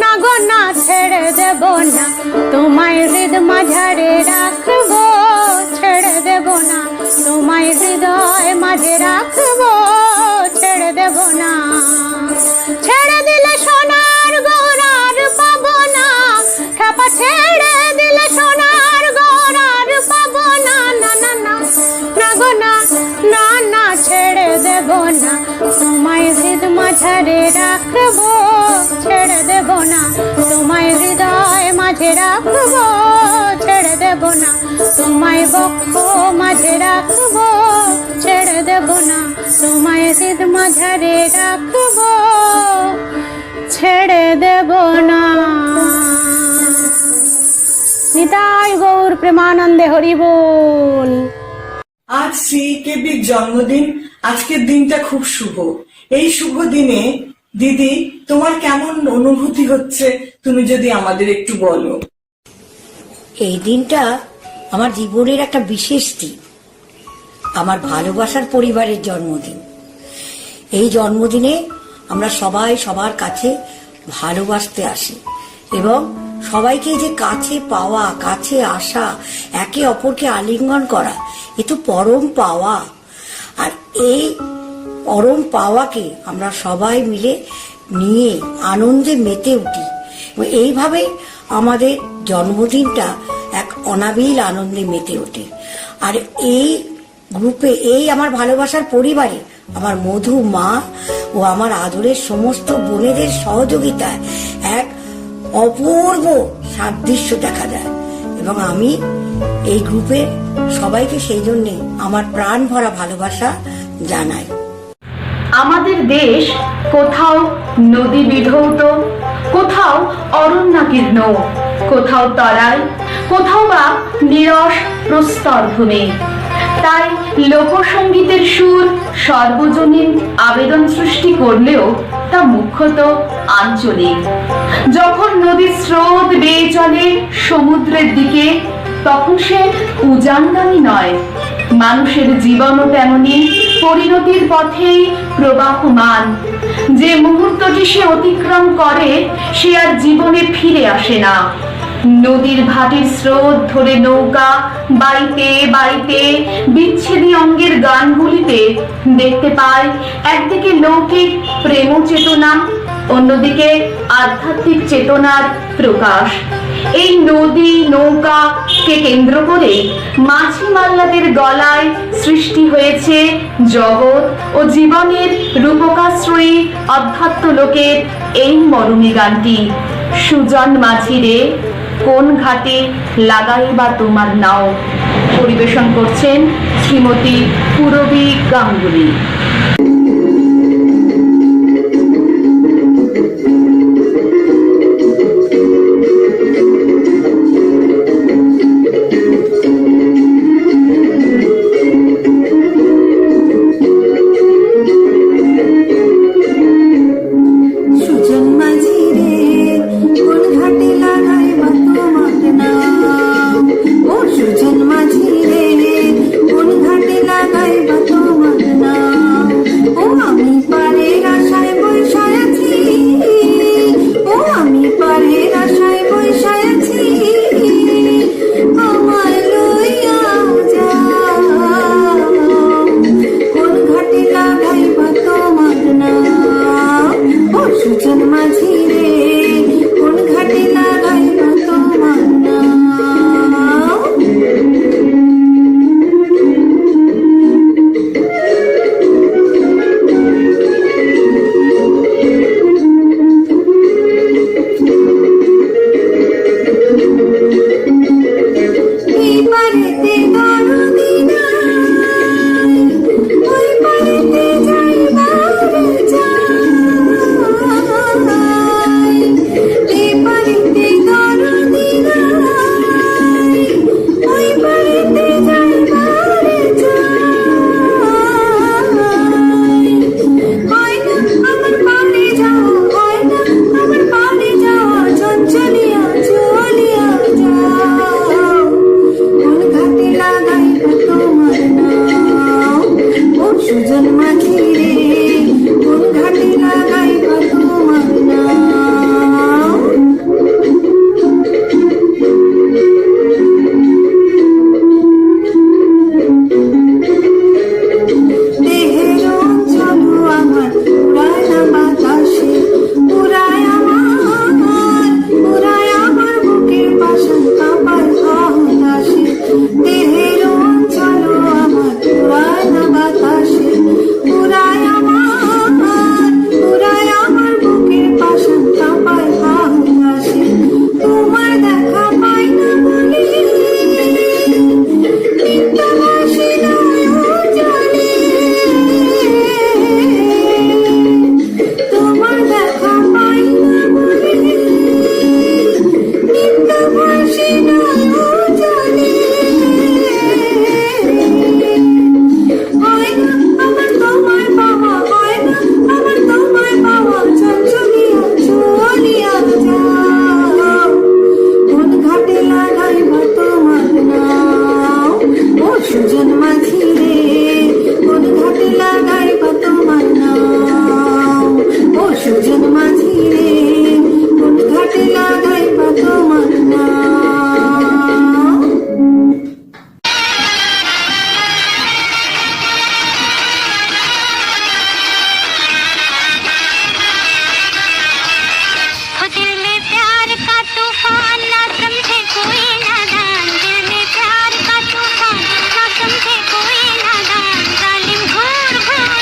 না গো না, ছেড়ে দেব না। তোমায় হৃদ মাঝারে রাখবো, ছেড়ে দেব না। তোমায় হৃদয় মাঝে রাখবো, ছেড়ে দেব না। ছেড়ে দিলে সোনার গড়ার ছেড়ে দিলে সোনার গড়ার পাবো না, না না না না গো না, না না ছেড়ে দেব না, তোমায় হৃদ মাঝারে রাখবো, ছেড়ে দেব না, তোমায় হৃদয় মাঝে রাখবো, ছেড়ে দেব না, তোমায় বক্ষ মাঝে রাখবো, ছেড়ে দেব না, তোমায় হৃদ মাঝারে রাখবো, ছেড়ে দেব না। নিতাই গৌর প্রেমানন্দে হরি বল। আজ সিকেবির জন্মদিন। আজকের দিনটা খুব শুভ। এই শুভ দিনে দিদি তোমার কেমন অনুভূতি হচ্ছে তুমি যদি আমাদের একটু বলো। এই দিনটা আমার জীবনের একটা বিশেষ দিন, আমার ভালোবাসার পরিবারের জন্মদিন। এই জন্মদিনে আমরা সবাই সবার কাছে ভালোবাসতে আসি এবং সবাইকে যে কাছে পাওয়া, কাছে আসা, একে অপরকে আলিঙ্গন করা, এ তো পরম পাওয়া। আর এই পরম পাওয়াকে আমরা সবাই মিলে নিয়ে আনন্দে মেতে উঠি। এইভাবে আমাদের জন্মদিনটা এক অনাবিল আনন্দে মেতে ওঠে। আর এই গ্রুপে, এই আমার ভালোবাসার পরিবারে আমার মধু মা ও আমার আদরের সমস্ত বোনেদের সহযোগিতায় এক অপূর্ব সাদৃশ্য দেখা যায় এবং আমি এই গ্রুপের সবাইকে সেই জন্যে আমার প্রাণ ভরা ভালোবাসা জানাই। আমাদের দেশ কোথাও নদী বিধৌত, কোথাও অরণ্যাকীর্ণ, কোথাও তরাই, কোথাও বা নিরস প্রস্তর ভূমি। তাই লোকসঙ্গীতের সুর সর্বজনীন আবেদন সৃষ্টি করলেও তা মুখ্যত আঞ্চলিক। যখন নদীর স্রোত বেয়ে চলে সমুদ্রের দিকে, তখন সে উজানগামী নয়, মানুষের জীবনও তেমনি পরিণতির পথেই প্রবাহমান। যে মুহূর্তটি সে অতিক্রম করে সে আর জীবনে ফিরে আসে না। নদীর ভাটির স্রোত ধরে নৌকা বাইতে বাইতে বিচ্ছেদী অঙ্গের গানগুলিতে দেখতে পায় একদিকে লৌকিক প্রেম চেতনা, অন্যদিকে আধ্যাত্মিক চেতনার প্রকাশ। এই নদী নৌকা কে কেন্দ্র করে মাঝি মাল্লাদের গলায় সৃষ্টি হয়েছে জগৎ ও জীবনের রূপকাশ্রয়ী অধ্যাত্ম লোকের এই মরমী গানটি। সুজন মাঝিরে কোন ঘাটে লাগাইবা তোমার নাও, পরিবেশন করছেন শ্রীমতী পূরবী গাঙ্গুলি। লাগাইবা তোমার নাম, ও সুজন মাঝি রে কোন ঘাটে লাগাইবা তোমার নাম। दिल में प्यार का तूफान ना समझे कोई नादान, दिल में प्यार का तूफान ना समझे कोई नादान, जालिम घूर घूर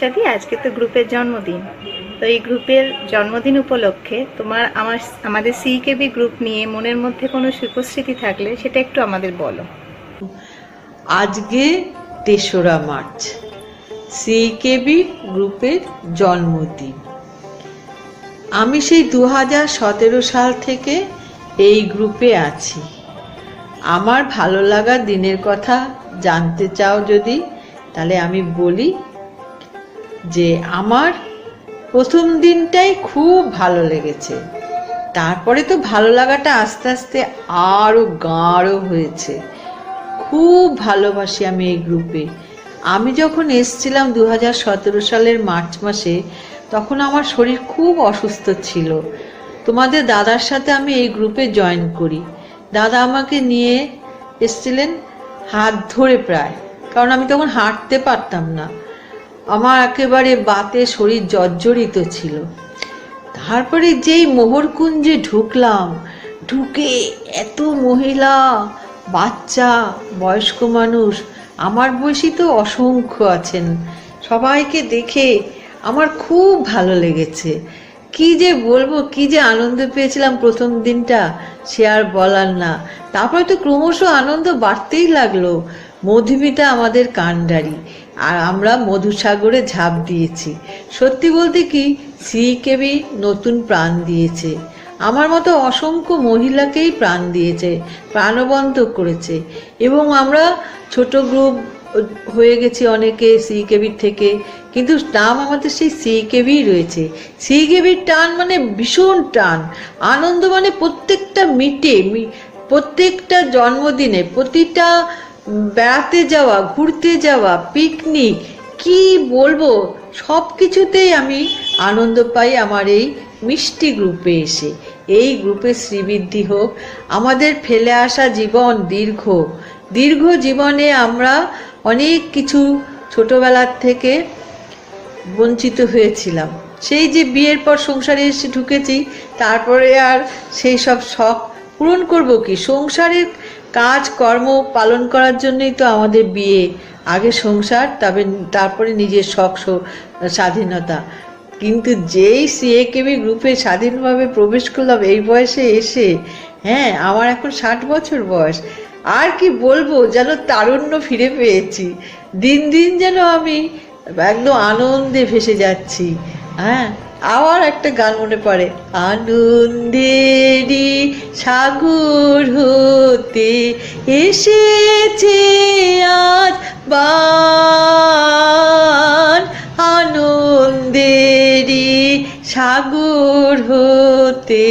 ঈশাদি, আজকে তো গ্রুপের জন্মদিন, তো এই গ্রুপের জন্মদিন উপলক্ষে তোমার আমাদের সিকেবি গ্রুপ নিয়ে মনের মধ্যে কোনো সুখস্মৃতি থাকলে সেটা একটু আমাদের বলো। আজকে ৩রা মার্চ, সিকেবি গ্রুপের জন্মদিন। আমি সেই 2017 সাল থেকে এই গ্রুপে আছি। আমার ভালো লাগা দিনের কথা জানতে চাও যদি, তাহলে আমি বলি যে আমার প্রথম দিনটাই খুব ভালো লেগেছে। তারপরে তো ভালো লাগাটা আস্তে আস্তে আরও গাঢ় হয়েছে। খুব ভালোবাসি আমি এই গ্রুপে। আমি যখন এসেছিলাম 2017 সালের মার্চ মাসে, তখন আমার শরীর খুব অসুস্থ ছিল। তোমাদের দাদার সাথে আমি এই গ্রুপে জয়েন করি। দাদা আমাকে নিয়ে এসেছিলেন হাত ধরে প্রায়, কারণ আমি তখন হাঁটতে পারতাম না। আমার একেবারে বাতে শরীর জর্জরিত ছিল। তারপরে যেই মোহরকুঞ্জে ঢুকলাম, ঢুকে এত মহিলা, বাচ্চা, বয়স্ক মানুষ, আমার বয়সী তো অসংখ্য আছেন, সবাইকে দেখে আমার খুব ভালো লেগেছে। কি যে বলবো, কি যে আনন্দ পেয়েছিলাম প্রথম দিনটা, সে আর বলার না। তারপরে তো ক্রমশ আনন্দ বাড়তেই লাগলো। মধুমিতা আমাদের কাণ্ডারি, আর আমরা মধুসাগরে ঝাঁপ দিয়েছি। সত্যি বলতে কি, সিকেবি নতুন প্রাণ দিয়েছে। আমার মতো অসংখ্য মহিলাকেই প্রাণ দিয়েছে, প্রাণবন্ত করেছে। এবং আমরা ছোট গ্রুপ হয়ে গেছি অনেকে সিকেবির থেকে, কিন্তু নাম আমাদের সেই সিকেবি রয়েছে। সিকেবির টান মানে ভীষণ টান, আনন্দ মানে প্রত্যেকটা প্রত্যেকটা জন্মদিনে, প্রতিটা বেড়াতে যাওয়া, ঘুরতে যাওয়া, পিকনিক, কি বলবো, সব কিছুতেই আমি আনন্দ পাই আমার এই মিষ্টি গ্রুপে এসে। এই গ্রুপে শ্রীবৃদ্ধি হোক। আমাদের ফেলে আসা জীবন দীর্ঘ জীবনে আমরা অনেক কিছু ছোটবেলার থেকে বঞ্চিত হয়েছিলাম। সেই যে বিয়ের পর সংসারে এসে ঢুকেছি, তারপরে আর সেই সব শখ পূরণ করব কি? সংসারের কাজ কর্ম পালন করার জন্যই তো আমাদের বিয়ে। আগে সংসার, তারপরে নিজের শখ স্বাধীনতা। কিন্তু যেই সিকেবি গ্রুপে স্বাধীনভাবে প্রবেশ করলাম এই বয়সে এসে, হ্যাঁ, আমার এখন 60 বছর বয়স। আর কি বলবো, যেন তারুণ্য ফিরে পেয়েছি। দিন দিন যেন আমি একদম আনন্দে ভেসে যাচ্ছি। হ্যাঁ, আবার একটা গান মনে পড়ে, আনন্দেরই সাগর হতে এসেছে আজ বান, আনন্দেরই সাগর হতে।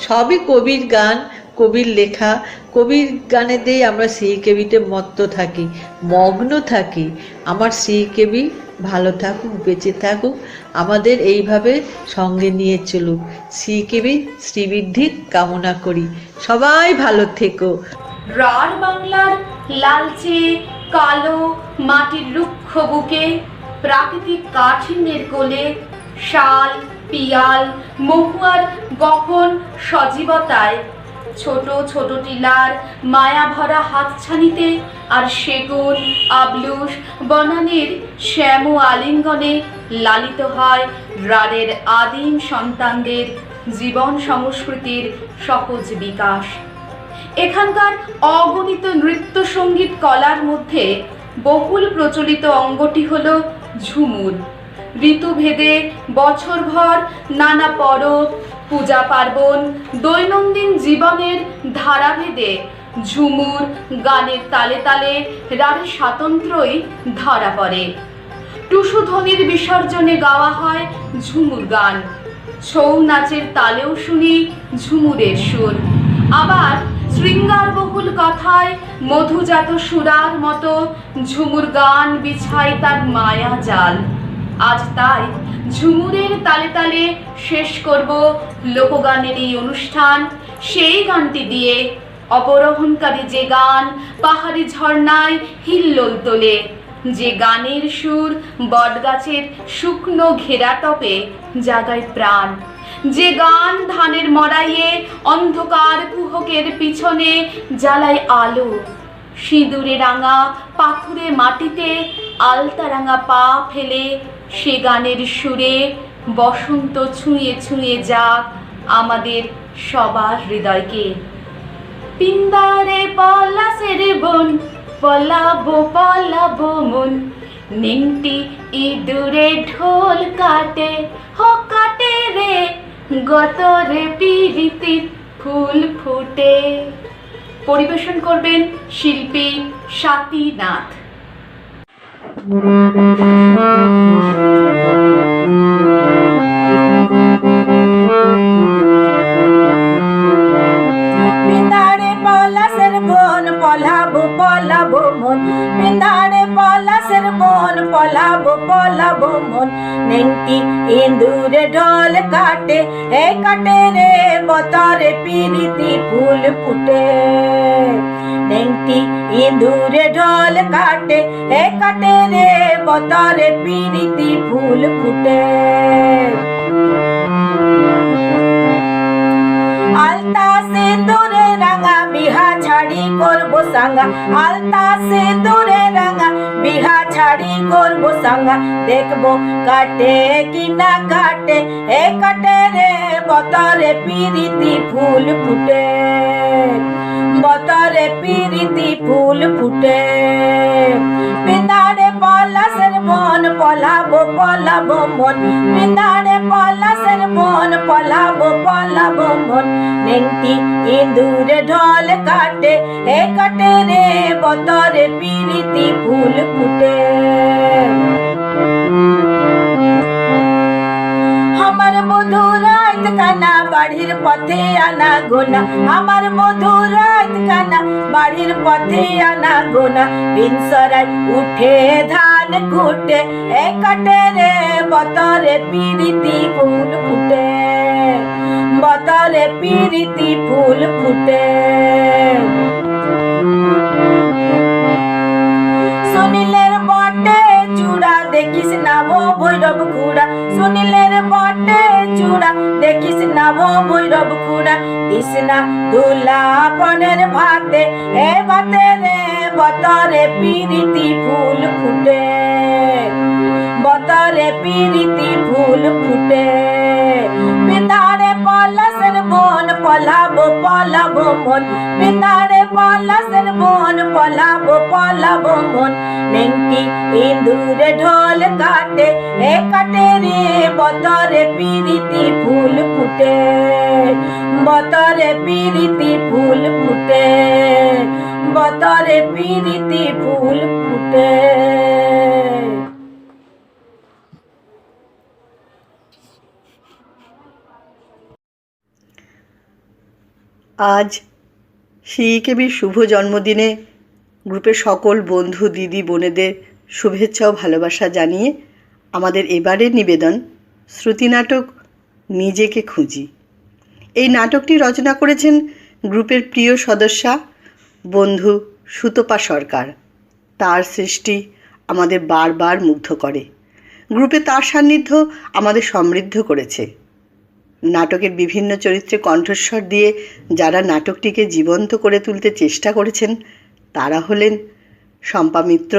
সবই কবির গান, কবির লেখা। কবির গানেতেই আমরা সিকেবিতে মত্ত থাকি, মগ্ন থাকি। আমার সিকেবি ভালো থাকুক, বেঁচে থাকুক, আমাদের এইভাবে সঙ্গে নিয়ে চলুক। সিকেবি শ্রীবৃদ্ধি কামনা করি। সবাই ভালো থেকো। রাঢ় বাংলার লালচে কালো মাটির রুক্ষ বুকে, প্রাকৃতিক কাঠিন্যের কোলে, শাল, পিয়াল, মহুয়ার গহন সজীবতায়, ছোট ছোট টিলার মায়া ভরা হাতছানিতে, আর সেগুন, আবলুস, বনানীর শ্যাম আলিঙ্গনে লালিত হয় রাঢ়ের আদিম সন্তানদের জীবন সংস্কৃতির সহজ বিকাশ। এখানকার অগণিত নৃত্য সঙ্গীত কলার মধ্যে বহুল প্রচলিত অঙ্গটি হল ঝুমুর। ঋতুভেদে বছরভর নানা পরব, পূজা পার্বণ, দৈনন্দিন জীবনের ধারাভেদে ঝুমুর গানের তালে তালে রাঢ়ী স্বাতন্ত্র্যই ধরা পড়ে। টুসু ধ্বনির বিসর্জনে গাওয়া হয় ঝুমুর গান। ছৌ নাচের তালেও শুনি ঝুমুরের সুর। আবার শৃঙ্গারবহুল কথায় মধুজাত সুরার মতো ঝুমুর গান বিছায় তার মায়া জাল। আজ তাই ঝুমুরের তালে তালে শেষ করব লোকগানের এই অনুষ্ঠান। সেই গানটি দিয়ে, অবরোহণকারী যে গান পাহাড়ি ঝর্ণায় হিল্লোল তোলে, যে গানের সুর বটগাছের শুকনো ঘেরা টপে জাগায় প্রাণ, যে গান ধানের মড়াইয়ে অন্ধকার কুহকের পিছনে জ্বালায় আলো, সিঁদুরে রাঙা পাথুরে মাটিতে আলতা রাঙা পা ফেলে সে গানের সুরে বসন্ত ছুঁয়ে ছুঁয়ে যাক আমাদের সবার হৃদয়কে। পিন্দারে পলাশের বন, পলাবো পলাবো মন, নিংটি ইঁদুরে ঢোল কাটে, হো কাটে রে গতরে পিরিতির ফুল ফুটে। পরিবেশন করবেন শিল্পী স্বাতী নাথ। পিন্দারে পলাশের বন, পলাবো পলাবো মন, পিন্দারে পলাশের বন, পলাবো পলাবো মন, নেংটি ইঁদুরে ঢোল কাটে, এ কাটে রে বতরে পিরিতি ফুল ফুটে। নেংটি ইঁদুরে ঢোল কাটে, এ কাটে রে বতরে পিরিতি ফুল ফুটে। আলতা সিঁদুরে রাঙা বিহা ছাড়ি করবো সাঙ্গা, আলতা সিঁদুরে রাঙা বিহা ছাড়ি করবো সাঙ্গা, দেখবো কাটে কি না কাটে, এ কাটে রে বতরে পিরিতি ফুল ফুটে, বতরে পিরিতি ফুল ফুটে। পিন্দারে পলাশের বন, পলাবো পলাবো মন, পিন্দারে পলাশের বন, পলাবো পলাবো মন, নেংটি ইঁদুরে ঢোল কাটে, এ কাটে রে বতরে পিরিতি ফুল ফুটে। আমার মধু রাত কানা বাড়ির পথে আনা গোনা, আমার মধু রাত কানা বাড়ির পথে আনা গোনা, বিনসরাই উঠে ধান কুটে, এ কাটে রে বতরে পিরিতি ফুল ফুটে, বতরে পিরিতি ফুল ফুটে। সুনীলের বটে চূড়া দেখিস না ও ভৈরব খুড়া, সুনীলের বটে চূড়া দেখিস না ও ভৈরব খুড়া, দিস না দুলা পনের ভাতে, এ ভাতে রে বতরে পিরিতি ফুল ফুটে, বতরে পিরিতি ফুল ফুটে। পিন্দারে পলাশের বন, পলাবো পলাবো মন, পিন্দারে পলাশের বন, পলাবো পলাবো মন, নেংটি ইঁদুরে ঢোল কাটে, এ কাটে রে বতরে পিরিতি ফুল ফুটে, বতরে পিরিতি ফুল ফুটে, বতরে পিরিতি ফুল ফুটে। আজ সিইকেবির শুভ জন্মদিনে গ্রুপের সকল বন্ধু দিদি বোনেদের শুভেচ্ছা ও ভালোবাসা জানিয়ে আমাদের এবারের নিবেদন শ্রুতি নাটক নিজেকে খুঁজি। এই নাটকটি রচনা করেছেন গ্রুপের প্রিয় সদস্যা বন্ধু সুতপা সরকার। তার সৃষ্টি আমাদের বারবার মুগ্ধ করে। গ্রুপে তার সান্নিধ্য আমাদের সমৃদ্ধ করেছে। নাটকের বিভিন্ন চরিত্রে কণ্ঠস্বর দিয়ে যারা নাটকটিকে জীবন্ত করে তুলতে চেষ্টা করেছেন তারা হলেন শম্পা মিত্র,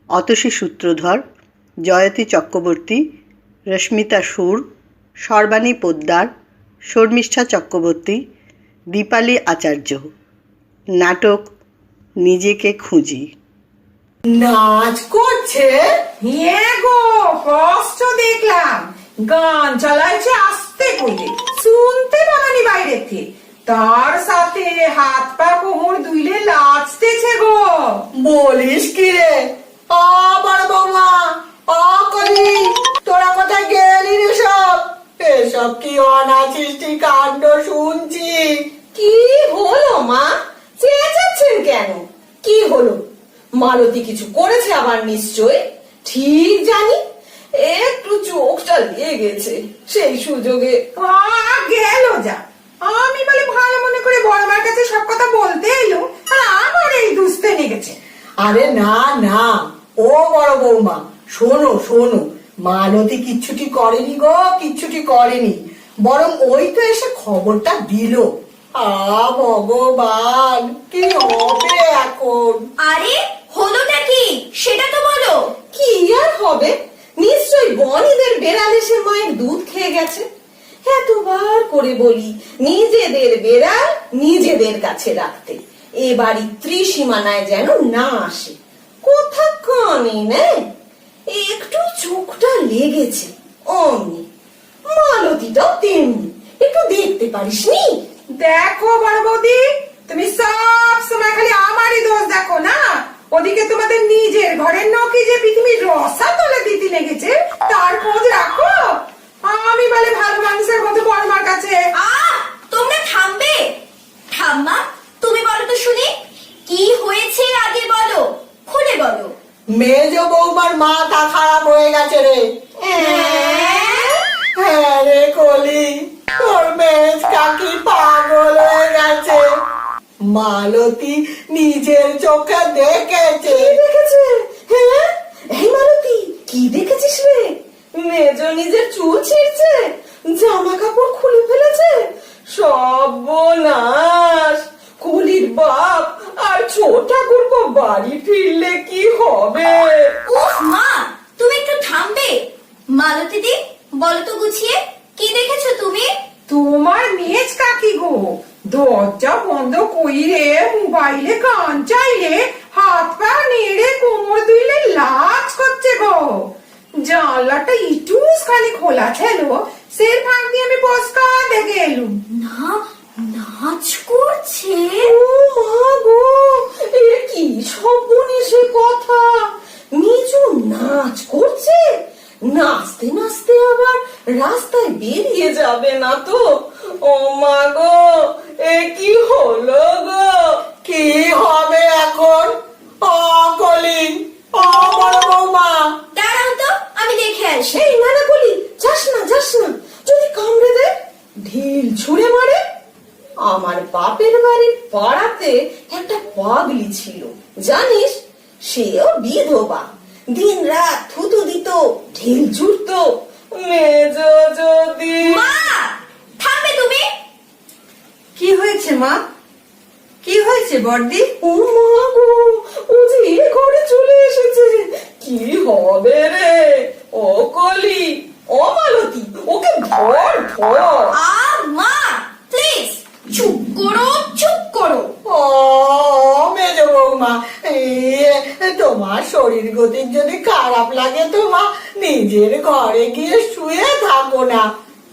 অতসী সূত্রধর, জয়তী চক্রবর্তী, রশ্মিতা সুর, সর্বাণী পোদ্দার, শর্মিষ্ঠা চক্রবর্তী, দীপালি আচার্য। নাটক নিজেকে খুঁজি। নাচ করছে? হ্যাঁ গো, কষ্ট দেখলাম। গান চালাইছে আস্তে করে, শুনতে পাবানি বাইরে থেকে, তার সাথে হাত পা কোমর দুইলে লাচতেছে গো। বলিস কি রে? আবার বৌমা অকলি, তোরা কোথায় গেলি রে? সব এসব কি অনাচিষ্টি কাণ্ড শুনছি। কি হলো মা? চেঁচাচ্ছেন কেন? কি হলো? মালতী কিছু করেছে আবার নিশ্চয়? ঠিক জানি, একটু চোখটা লেগেছে, সেই সুযোগে গেল যা। আমি বলে ভালো মনে করে বড় মার কাছে সব কথা বলতে এলো, আর আমার এই দুস্তে লেগেছে। আরে না না, ও বড় বৌমা, শোনো শোনো, মালতী কিচ্ছুটি করেনি গো, কিচ্ছুটি করেনি। বরং ওই তো এসে খবরটা দিল। ভগবান, কি হবে এখন? আরে হলোটা কি সেটা তো বলো। কি আর হবে, নিশ্চয়ই বনিদের বেড়াল এসে মায়ের দুধ খেয়ে গেছে। এতবার করে বলি নিজেদের বেড়াল নিজেদের কাছে রাখতে, এ বাড়ির ত্রিসীমানায় যেন না আসে। কোথা কানে নেয়, একটু চোখটা লেগেছে অমনি। মালতীটাও তেমনি, একটু দেখতে পারিসনি? দেখো বড় বৌদি, তুমি সব সময় খালি আমারই দোষ দেখো না। ওদিকে তোমাদের নিজের ঘরের নকি যে পৃথিবীর রসা তলে দিতে লেগেছে, তার খোঁজ রাখো। আমি বলে ভালো মানুষের মতো বড়মার কাছে। তোমরা থামবে? ঠাম্মা, তুমি বলো তো শুনি, কি হয়েছে আগে বলো, খুলে বলো। মেজ বৌমার মাথা খারাপ হয়ে গেছে রে। হ্যাঁ রে কলি, তোর মেজ কাকি পাগল হয়ে গেছে। মালতী নিজের চোখে দেখেছে। দেখেছে? হ্যাঁ, এই মালতী কি দেখেছিস রে? মেজ নিজের চুল ছিঁড়ছে, জামা কাপড় খুলে ফেলেছে। সর্বনাশ! কলির বাপ আর ছোট ঠাকুরপো বাড়ি ফিরলে কি হবে? উফ মা, তুমি একটু থামবে? মালতী দি, বলো তো গুছিয়ে, কি দেখেছো তুমি? তোমার মেজ কাকি গো দরজা বন্ধ কইরে মোবাইলে গান চাইলে হাত পা নেড়ে কোমর দুইলে লাচ করছে গো। জানলাটা ইটুস খালি খোলা ছিল, সের ফাঁক দিয়ে আমি বসকা দেখে এলুম। না, নাচ করছে? ও মা গো, এ কি সর্বনেশে কথা! নিচু নাচ করছে? নাচতে নাচতে আবার রাস্তায় বেরিয়ে যাবে না তো? ও মা গো, এ কি হলো গো? কি হবে এখন? কলি, বড় বৌমা, দাঁড়াও তো, আমি দেখে আসি। এই মানা কলি, যাস না যাস না, যদি কামড়ে দেয়, ঢিল ছুঁড়ে মারে। আমার বাপের বাড়ির পাড়াতে একটা পাগলি ছিল জানিস, সেও বিধবা, দিন রাত থুতু দিত, ঢিল ছুটতো। মেজ যদি মা, থামবে তুমি? কি হয়েছে মা? কি হয়েছে বড়দি? ও মা গো, ও যে এ ঘরে চলে এসেছে। কি হবে রে? ও কলি, ও মালতী, ওকে ধর ধর। মা প্লিজ চুপ করো, চুপ করো। ও মেজ বৌমা, তোমার শরীর গতির যদি খারাপ লাগে তোমা নিজের ঘরে গিয়ে শুয়ে থাকো না।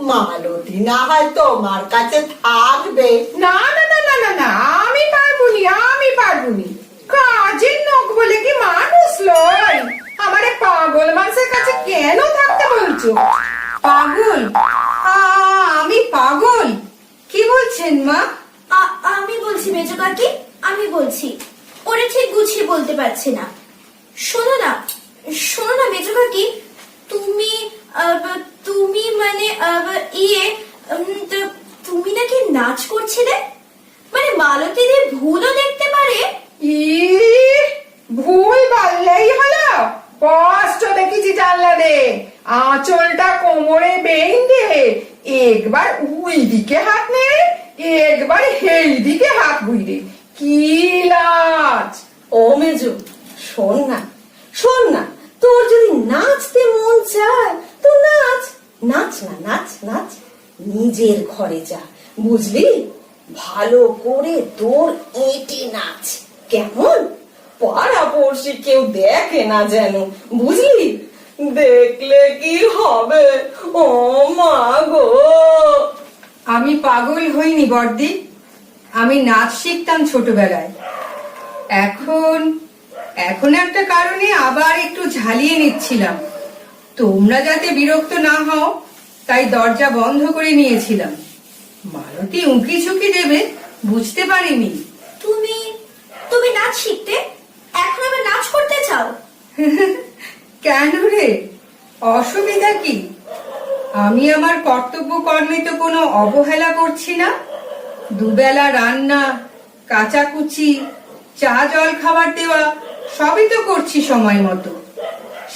মালতী না হয় তোমার কাছে থাকবে। না না না না না না, আমি পারবুনি, আমি পারবুনি। কাজের নখ বলে কি মানুষ লয়? আমারে পাগল মানুষের কাছে কেন থাকতে বলছো? পাগল? আমি পাগল? কি বলছেন মা? আমি বলছি মেজো কাকি, আমি বলছি। ওরে ঠিক গুছিয়ে বলতে পারছে না। শোনো না, শোনো না মেজো কাকি, তুমি তুমি মানে তুমি নাকি নাচ করছিলে, মানে মালতীদের ভুলও দেখতে পারে। ভুল বললেই হলো, কষ্ট দেখেছি জানলা দে, আঁচলটা কোমরে বেঁধে একবার ওই দিকে হাত নে, একবার সেই দিকে হাত ঘুরে, কি লাজ! ও মেজো, শোন না শোন না, তোর যদি নাচতে মন চায় তো নাচ। নাচ না, নাচ নাচ, নিজের ঘরে যা, বুঝলি? ভালো করে তোর এঁটে নাচ, কেমন? পাড়া পড়শি কেউ দেখে না যেন, বুঝলি? দেখলে কি হবে? ও মা গো, আমি পাগল হইনি বড়দি, আমি নাচ শিখতাম ছোটবেলায়। এখন একটা কারণে আবার একটু ঝালিয়ে নিচ্ছিলাম। তোমরা যাতে বিরক্ত না হও তাই দরজা বন্ধ করে নিয়েছিলাম। মালতী উঁকি ঝুঁকি দেবে বুঝতে পারিনি। তুমি নাচ শিখতে, এখন আবার নাচ করতে চাও? কেন রে, অসুবিধা কি? আমি আমার কর্তব্য কর্মে তো কোনো অবহেলা করছি না। দুবেলা রান্না, কাচাকুচি, চা জল খাবার দেওয়া সবই তো করছি সময় মতো।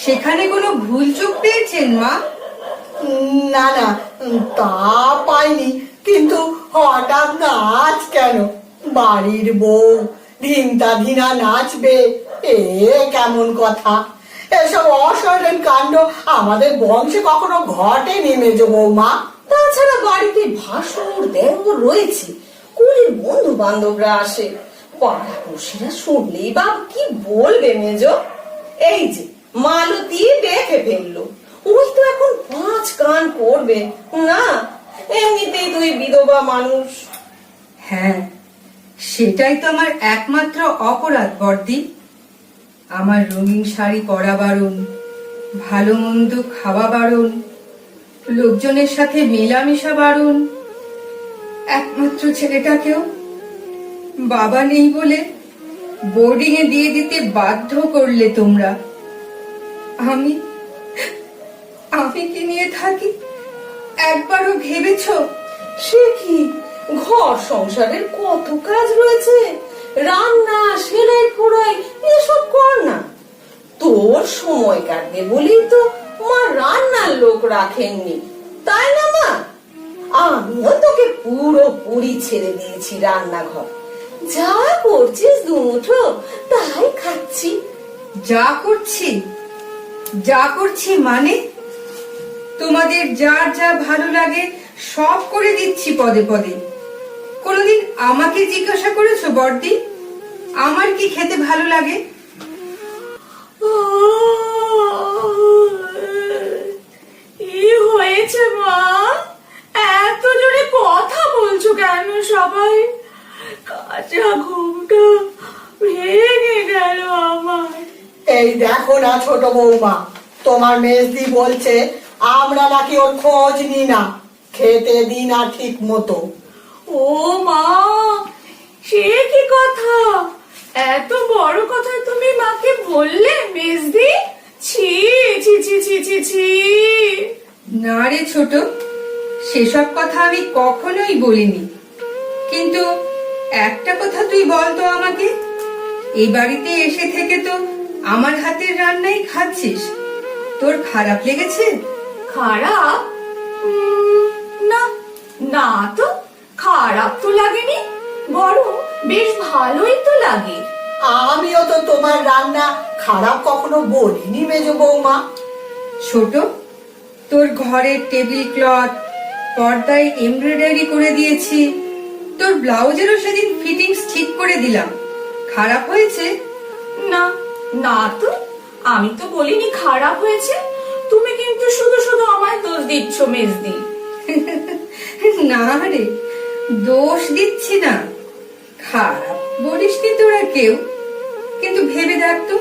সেখানে কোনো ভুল চোখ পেয়েছেন মা? না না, তা পাইনি, কিন্তু হঠাৎ নাচ কেন? বাড়ির বউ ধিনতা ধিনা নাচবে, এ কেমন কথা? এসব অশরীর কাণ্ড আমাদের বংশে কখনো ঘটেনি মেজ বৌমা। তাছাড়া বাড়িতে ভাসুর দেওর রয়েছে, কুলির বন্ধু বান্ধবরা আসে, পাড়াপড়শিরা শুনলেই বা কি বলবে মেজ? এই যে মালতী দেখে ফেললো, ওই তো এখন 5 কান করবে না। এমনিতেই তুই বিধবা মানুষ। হ্যাঁ, সেটাই তো আমার একমাত্র অপরাধ বর্দি। আমার রঙিন শাড়ি পরা বারণ, ভালো মন্দ খাওয়া বারণ, লোকজনের সাথে মেলামেশা বারণ। একমাত্র ছেলেটাকেও বাবা নেই বলে বোর্ডিং এ দিয়ে দিতে বাধ্য করলে তোমরা। আমি কি নিয়ে থাকি একবারও ভেবেছো? সে কি, ঘর সংসারের কত কাজ রয়েছে, রান্না, সেলাই ফোড়াই এসব কর না। তোর সময় কাটবে বলেই তো মা রান্নার লোক রাখেননি, তাই না মা? আমিও তোকে পুরোপুরি ছেড়ে দিয়েছি রান্নাঘর। যা করছিস দুমুঠো তাই খাচ্ছি। যা করছি মানে? তোমাদের যার যা ভালো লাগে সব করে দিচ্ছি পদে পদে। কোনদিন আমাকে জিজ্ঞাসা করেছো বর্দি আমার কি খেতে ভালো লাগে? কি হয়েছে মা? এত জোরে কথা বলছো কেন সবাই? কাঁচা ঘুমটা ভেঙে গেল আমার। এই দেখো না ছোট বৌমা, তোমার মেজদি বলছে আমরা নাকি ওর খোঁজ নিই না, খেতে দিই না ঠিক মতো। ও মা, সে কি কথা? এত বড় কথা তুমি মাকে বললে মেজদি? ছি ছি ছি ছি ছি ছি। না রে ছোট, সেসব কথা আমি কখনোই বলিনি। কিন্তু একটা কথা তুই বলতো আমাকে, এই বাড়িতে এসে থেকে তো আমার হাতের রান্নাই খাচ্ছিস, তোর খারাপ লেগেছে? খারাপ? না না তো, খারাপ তো লাগেনি, বরং বেশ ভালোই তো লাগে। আমিও তো তোমার রান্না খারাপ কখনো বলিনি মেজ বৌমা। ছোট, তোর ঘরের টেবিল ক্লথ পর্দায় এমব্রয়ডারি করে দিয়েছি, তোর ব্লাউজেরও সেদিন ফিটিংস ঠিক করে দিলাম, খারাপ হয়েছে? না না তো, আমি তো বলিনি খারাপ হয়েছে। তুমি কিন্তু শুধু শুধু আমায় দোষ দিচ্ছ মেজদি। না রে, দোষ দিচ্ছি না, খারাপ বলিসনি তোরা কেউ। কিন্তু ভেবে দেখ তো,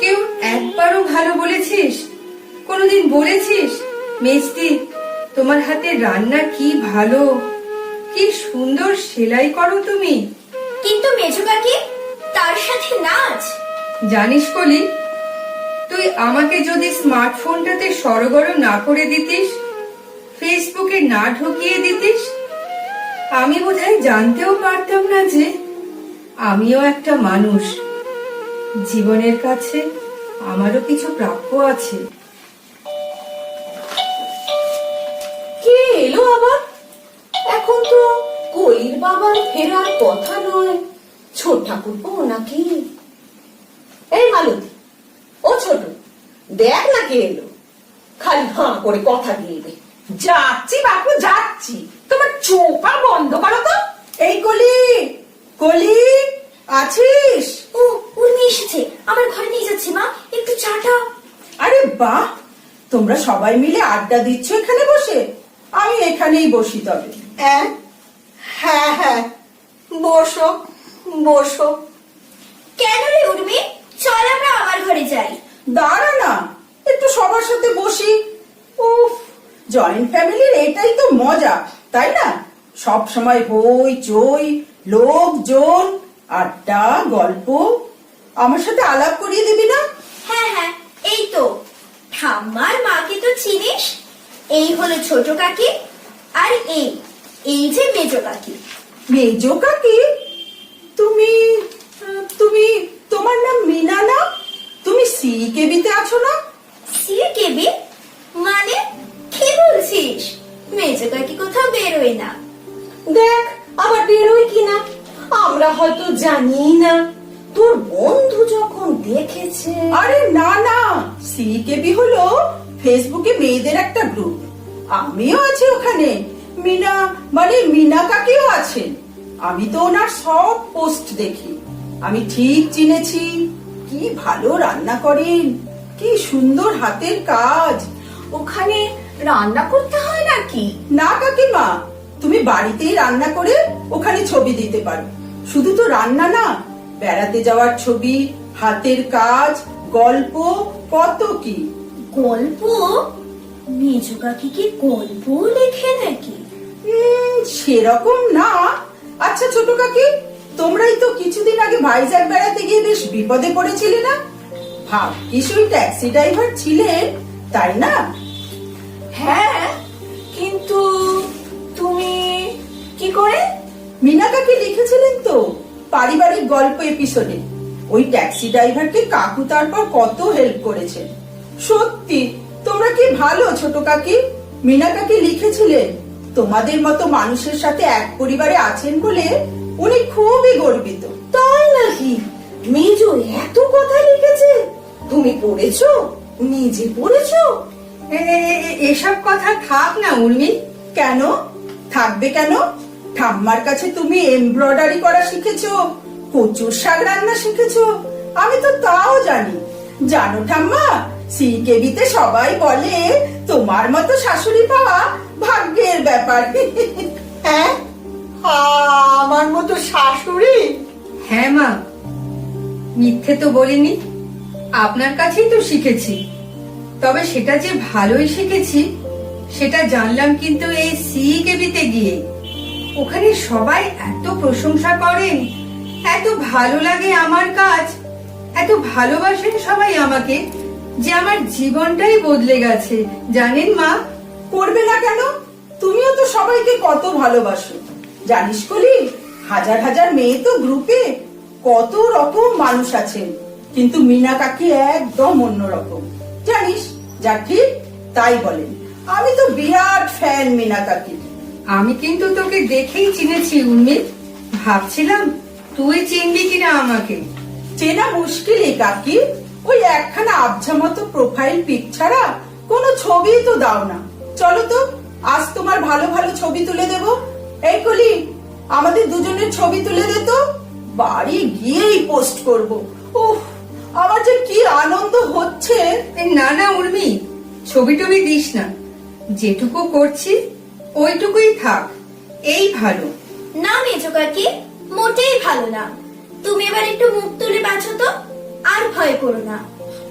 কেউ একবারও ভালো বলেছিস? কোনোদিন বলেছিস মেজদি তোমার হাতে রান্না কি ভালো, কি সুন্দর সেলাই করো তুমি? কিন্তু মেজো কাকি, তার সাথে নাচ। জানিস কলি, তুই আমাকে যদি স্মার্টফোনটাতে সরগরম না করে দিতিস, ফেসবুকে না ঢুকিয়ে দিতিস, আমি বোধহয় জানতেও পারতাম না যে আমিও একটা মানুষ, জীবনের কাছে আমারও কিছু প্রাপ্য আছে। কে এলো আবার? এখন তো কলির বাবার ফেরার কথা নয়, ছোট ঠাকুরপো নাকি? এই মালতী, ও ছোট, দেখ না কে এলো। খালি হাঁ করে কথা গিলবে। যাচ্ছি বাপু যাচ্ছি, তোমার চোপা বন্ধ করো তো। এই কলি, কলি আছিস? ও উর্মি এসেছে, আমার ঘরে নিয়ে যাচ্ছি মা, একটু চাটা। আরে বাহ, তোমরা সবাই মিলে আড্ডা দিচ্ছ এখানে বসে? আমি এখানেই বসি তবে। হ্যাঁ হ্যাঁ, বসো বসো। কেন রে উর্মি, চল আমরা আমার ঘরে যাই। দাঁড়া না, একটু সবার সাথে বসি। উফ, জয়েন্ট ফ্যামিলির এটাই তো মজা, তাই না? সব সময় হই চই, লোকজন, আড্ডা, গল্প। আমার সাথে আলাপ করিয়ে দিবি না? হ্যাঁ হ্যাঁ, এই তো ঠাম্মার মাকে তো চিনিস, এই হলো ছোট কাকি, আর এই যে মেজো কাকি। মেজো কাকি? তুমি তুমি তোমার নাম মিনা না? তুমি সিকেবিতে আছো না? সিকেবি মানে কি বলছিস? মেজো কাকি কোথাও বেরোয় না। দেখ আবার বেরোয় কিনা, আমরা হয়তো জানি না। তোর বন্ধু যখন দেখেছে। আরে না না, সিকেবি হলো ফেসবুকে মেয়েদের একটা গ্রুপ, আমিও আছি ওখানে। মিনা মানে মিনা কাকিও আছেন। আমি তো ওনার সব পোস্ট দেখি। আমি ঠিক চিনেছি। কি ভালো রান্না করেন, কি সুন্দর হাতের কাজ। ওখানে রান্না করতে হয় নাকি? না কাকিমা, তুমি বাড়িতেই রান্না করে ওখানে ছবি দিতে পারো। শুধু তো রান্না না, বেড়াতে যাওয়ার ছবি, হাতের কাজ, গল্প, কত কি। গল্প? মেজো কাকি কি গল্প লেখে নাকি? সেরকম না। আচ্ছা ছোট কাকি, তোমরাই তো কিছুদিন আগে ভাইজ্যাগ বেড়াতে গিয়ে বেশ বিপদে পড়েছিলে না? ভাগ্যিস ওই ট্যাক্সি ড্রাইভার ছিলেন, তাই না? হ্যাঁ, কিন্তু তুমি কি করে? মিনা কাকি লিখেছিলেন তো পারিবারিক গল্প এপিসোডে। ওই ট্যাক্সি ড্রাইভারকে কাকু তারপর কত হেল্প করেছেন। সত্যি তোমরা কি ভালো ছোট কাকি। মিনা কাকি লিখেছিলেন তোমাদের মতো মানুষের সাথে এক পরিবারে আছেন বলে উনি খুবই গর্বিত। তাই নাকি? মেজো এত কথা লিখেছে? তুমি পড়েছো? নিজে পড়েছো? এসব কথা থাক না উর্মি। কেন থাকবে কেন? ঠাম্মার কাছে তুমি এমব্রয়ডারি করা শিখেছো, কচুর শাক রান্না শিখেছো, আমি তো তাও জানি। জানো ঠাম্মা, সিকেবিতে সবাই বলে তোমার মতো শাশুড়ি পাওয়া ভাগ্যের ব্যাপার। হ্যাঁ, আমার মতো শাশুড়ি? হ্যাঁ মা, মিথ্যে তো বলিনি। আপনার কাছেই তো শিখেছি। তবে সেটা যে ভালোই শিখেছি সেটা জানলাম কিন্তু এই সিকেবিতে গিয়ে। ওখানে সবাই এত প্রশংসা করেন, এত ভালো লাগে আমার কাজ, এত ভালোবাসেন সবাই আমাকে, যে আমার জীবনটাই বদলে গেছে। জানেন মা? করবে না কেন? তুমিও তো সবাইকে কত ভালোবাসো। জানিস কলি, হাজার হাজার মেয়ে তো গ্রুপে, কত রকম মানুষ আছেন, কিন্তু মিনা কাকি একদম অন্যরকম। জানিস, যা ঠিক তাই বলেন। আমি তো বিরাট ফ্যান মিনা কাকি। আমি কিন্তু তোকে দেখেই চিনেছি উর্মি। ভাবছিলাম তুই চিনবি কিনা আমাকে। চেনা মুশকিলই কাকি। ওই একখানা আবঝা মতো প্রোফাইল পিক ছাড়া কোনো ছবি তো দাও না। চলো তো, আজ তোমার ভালো ভালো ছবি তুলে দেব। এই কলি, আমাদের দুজনের ছবি তুলে দে তো, বাড়ি গিয়েই পোস্ট করব। উফ, আমার যে কি আনন্দ হচ্ছে। না না উর্মি, ছবি টবি দিস না। যেটুকু করছি ওইটুকুই থাক, এই ভালো। না মেজো কাকি, মোটেই ভালো না। তুমি এবার একটু মুখ তুলে বাঁচো তো, আর ভয় করো না।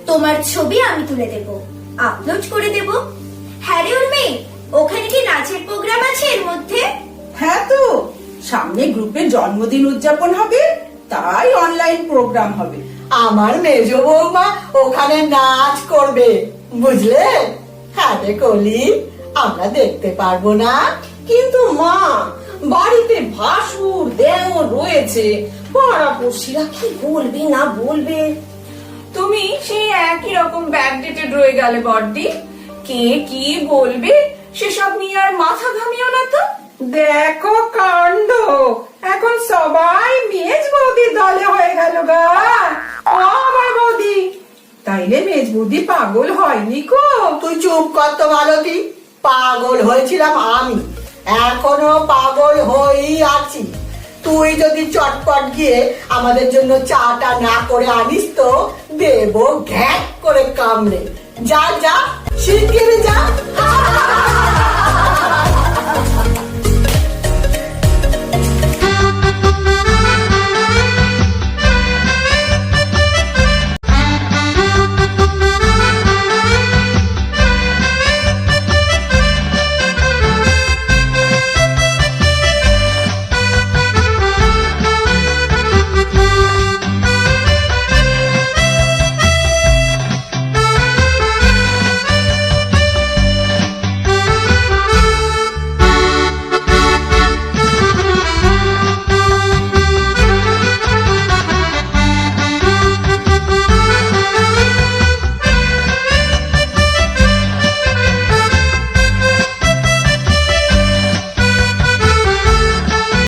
তোমার ছবি আমি তুলে দেব, আপলোড করে দেব। হ্যাঁ রে উর্মি, ওখানে কি নাচের প্রোগ্রাম আছে এর মধ্যে? হ্যাঁ তো, সামনে গ্রুপের জন্মদিন উদযাপন হবে, তাই অনলাইন প্রোগ্রাম হবে। আমার মেজো বৌমা ওখানে নাচ করবে, বুঝলে? হ্যাঁ রে কলি, আমরা দেখতে পারবো না? কিন্তু মা, বাড়িতে ভাসুর দেওর রয়েছে, পাড়াপড়শিরা কি বলবে না বলবে। তুমি সেই একই রকম ব্যাকডেটেড রয়ে গেলে বড়দি। কে কি বলবে সেসব নিয়ে আর মাথা ঘামিও না তো। দেখো কাণ্ড, এখন সবাই মেজ বৌদির দলে হয়ে গেল গা। ও আমার বৌদি, তাইলে মেজ বৌদি পাগল হয়নি গো? তুই চুপ কর তো মালতী। পাগল হয়েছিলাম আমি, এখনো পাগল হয়েই আছি। তুই যদি চটপট গিয়ে আমাদের জন্য চাটা না করে আনিস তো দেব ঘ্যাক করে কামড়ে। যা যা, শিগগিরই যা।